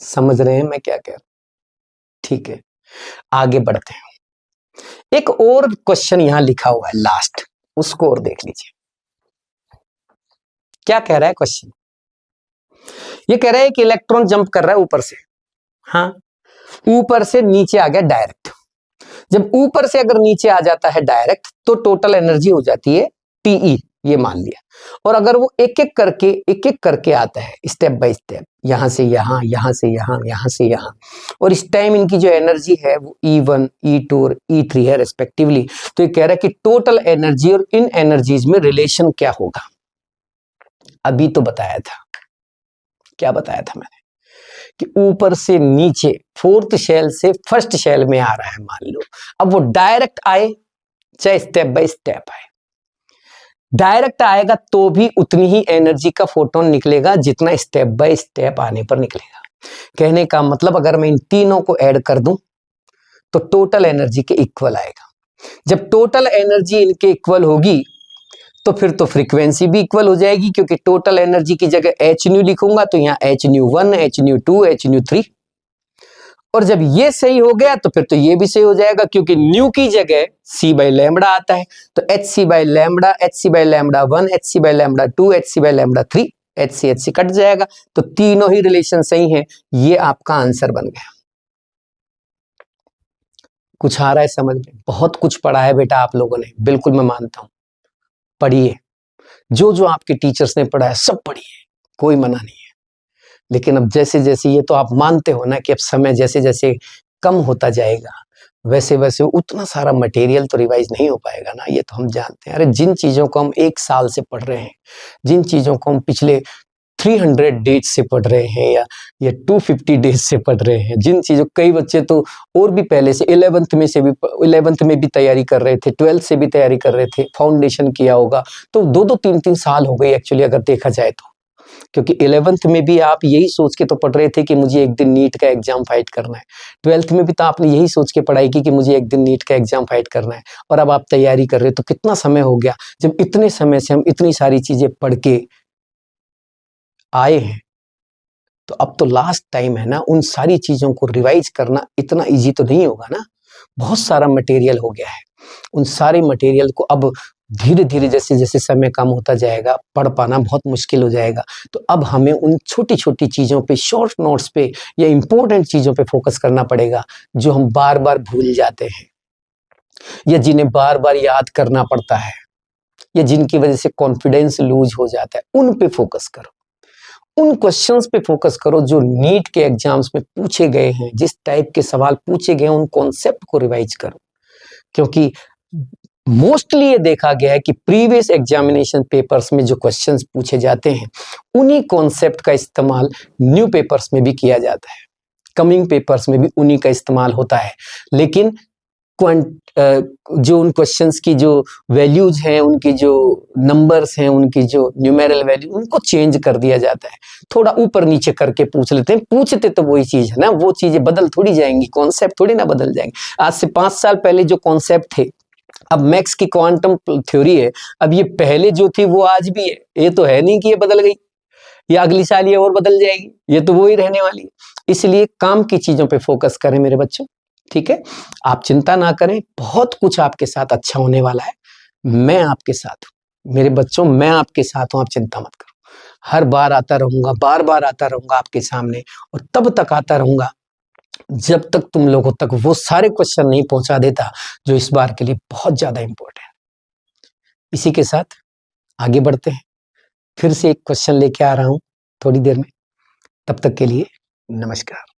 समझ रहे हैं मैं क्या कह रहा हूं? ठीक है, आगे बढ़ते हैं। एक और क्वेश्चन यहां लिखा हुआ है लास्ट, उसको और देख लीजिए। क्या कह रहा है क्वेश्चन? ये कह रहा है कि इलेक्ट्रॉन जंप कर रहा है ऊपर से, हाँ, ऊपर से नीचे आ गया डायरेक्ट। जब ऊपर से अगर नीचे आ जाता है डायरेक्ट तो टोटल एनर्जी हो जाती है टीई, ये मान लिया। और अगर वो एक एक करके आता है स्टेप बाय स्टेप, यहां से यहां, यहां से यहां, यहां से यहां, और इस टाइम इनकी जो एनर्जी है वो E1, E2 और E3 है रेस्पेक्टिवली। तो ये कह रहा है कि टोटल एनर्जी और इन एनर्जीज में रिलेशन क्या होगा। अभी तो बताया था, क्या बताया था मैंने, कि ऊपर से नीचे फोर्थ शेल से फर्स्ट शेल में आ रहा है मान लो। अब वो डायरेक्ट आए चाहे स्टेप बाय स्टेप आए, डायरेक्ट आएगा तो भी उतनी ही एनर्जी का फोटोन निकलेगा जितना स्टेप बाय स्टेप आने पर निकलेगा। कहने का मतलब अगर मैं इन तीनों को ऐड कर दूं तो टोटल एनर्जी के इक्वल आएगा। जब टोटल एनर्जी इनके इक्वल होगी तो फिर तो फ्रीक्वेंसी भी इक्वल हो जाएगी, क्योंकि टोटल एनर्जी की जगह एच न्यू लिखूंगा तो यहाँ hν1, hν2, hν3। और जब ये सही हो गया तो फिर तो ये भी सही हो जाएगा, क्योंकि न्यू की जगह c/λ आता है। तो hc/λ, hc/λ1, hc/λ2, hc/λ3, hc cut जाएगा, तो तीनों ही रिलेशन सही हैं। ये आपका आंसर बन गया। कुछ आ रहा है समझ में? बहुत कुछ पढ़ा है बेटा आप लोगों ने, बिल्कुल मैं मानता हूं। पढ़िए, जो जो आपके टीचर्स ने पढ़ाया सब पढ़िए, कोई मना नहीं है। लेकिन अब जैसे जैसे, ये तो आप मानते हो ना कि अब समय जैसे जैसे कम होता जाएगा, वैसे वैसे उतना सारा मटेरियल तो रिवाइज नहीं हो पाएगा ना, ये तो हम जानते हैं। अरे जिन चीज़ों को हम 1 साल से पढ़ रहे हैं, जिन चीज़ों को हम पिछले 300 डेज से पढ़ रहे हैं या 250 डेज से पढ़ रहे हैं, जिन चीज़ों, कई बच्चे तो और भी पहले से 11th में भी तैयारी कर रहे थे, 12th से भी तैयारी कर रहे थे, फाउंडेशन किया होगा, तो 2-2, 3-3 साल हो गए एक्चुअली अगर देखा जाए तो। क्योंकि 11th में भी आप यही सोच के तो पढ़ रहे थे कि मुझे एक दिन नीट का एग्जाम फाइट करना है, 12th में भी तो आपने यही सोच के पढ़ाई की कि मुझे एक दिन नीट का एग्जाम फाइट करना है, और अब आप तैयारी कर रहे हो। तो कितना समय हो गया, जब इतने समय से हम इतनी सारी चीजें पढ़ के आए हैं, तो अब तो लास्ट टाइम है ना, उन सारी चीजों को रिवाइज करना इतना इजी तो नहीं होगा ना। बहुत सारा मटेरियल हो गया है, उन सारे मटेरियल को अब धीरे धीरे जैसे जैसे समय कम होता जाएगा, पढ़ पाना बहुत मुश्किल हो जाएगा। तो अब हमें उन छोटी छोटी चीज़ों पे, शॉर्ट नोट्स पे या इम्पोर्टेंट चीज़ों पे फोकस करना पड़ेगा, जो हम बार बार भूल जाते हैं या जिन्हें बार बार याद करना पड़ता है, या जिनकी वजह से कॉन्फिडेंस लूज हो जाता है। उन पे फोकस करो, उन क्वेश्चंस पे फोकस करो जो नीट के एग्जाम्स में पूछे गए हैं, जिस टाइप के सवाल पूछे गए हैं उन कॉन्सेप्ट को रिवाइज करो। क्योंकि मोस्टली ये देखा गया है कि प्रीवियस एग्जामिनेशन पेपर्स में जो क्वेश्चंस पूछे जाते हैं, उन्हीं कॉन्सेप्ट का इस्तेमाल न्यू पेपर्स में भी किया जाता है, कमिंग पेपर्स में भी उन्हीं का इस्तेमाल होता है। लेकिन जो उन क्वेश्चंस की जो वैल्यूज हैं, उनकी जो नंबर्स हैं, उनकी जो न्यूमेरल वैल्यू, उनको चेंज कर दिया जाता है, थोड़ा ऊपर नीचे करके पूछ लेते हैं। पूछते तो वही चीज है ना, वो चीजें बदल थोड़ी जाएंगी, कॉन्सेप्ट थोड़ी ना बदल जाएंगे। आज से 5 साल पहले जो कॉन्सेप्ट थे, अब मैक्स की क्वांटम थ्योरी है, अब ये पहले जो थी वो आज भी है। ये तो है नहीं कि ये बदल गई, या अगली साल ये और बदल जाएगी, ये तो वो ही रहने वाली है। इसलिए काम की चीजों पे फोकस करें मेरे बच्चों, ठीक है। आप चिंता ना करें, बहुत कुछ आपके साथ अच्छा होने वाला है। मैं आपके साथ हूं मेरे बच्चों, मैं आपके साथ हूं, आप चिंता मत करो। हर बार आता रहूंगा, बार बार आता रहूंगा आपके सामने, और तब तक आता रहूंगा जब तक तुम लोगों तक वो सारे क्वेश्चन नहीं पहुंचा देता जो इस बार के लिए बहुत ज्यादा इंपॉर्टेंट है। इसी के साथ आगे बढ़ते हैं। फिर से एक क्वेश्चन लेके आ रहा हूं थोड़ी देर में, तब तक के लिए नमस्कार।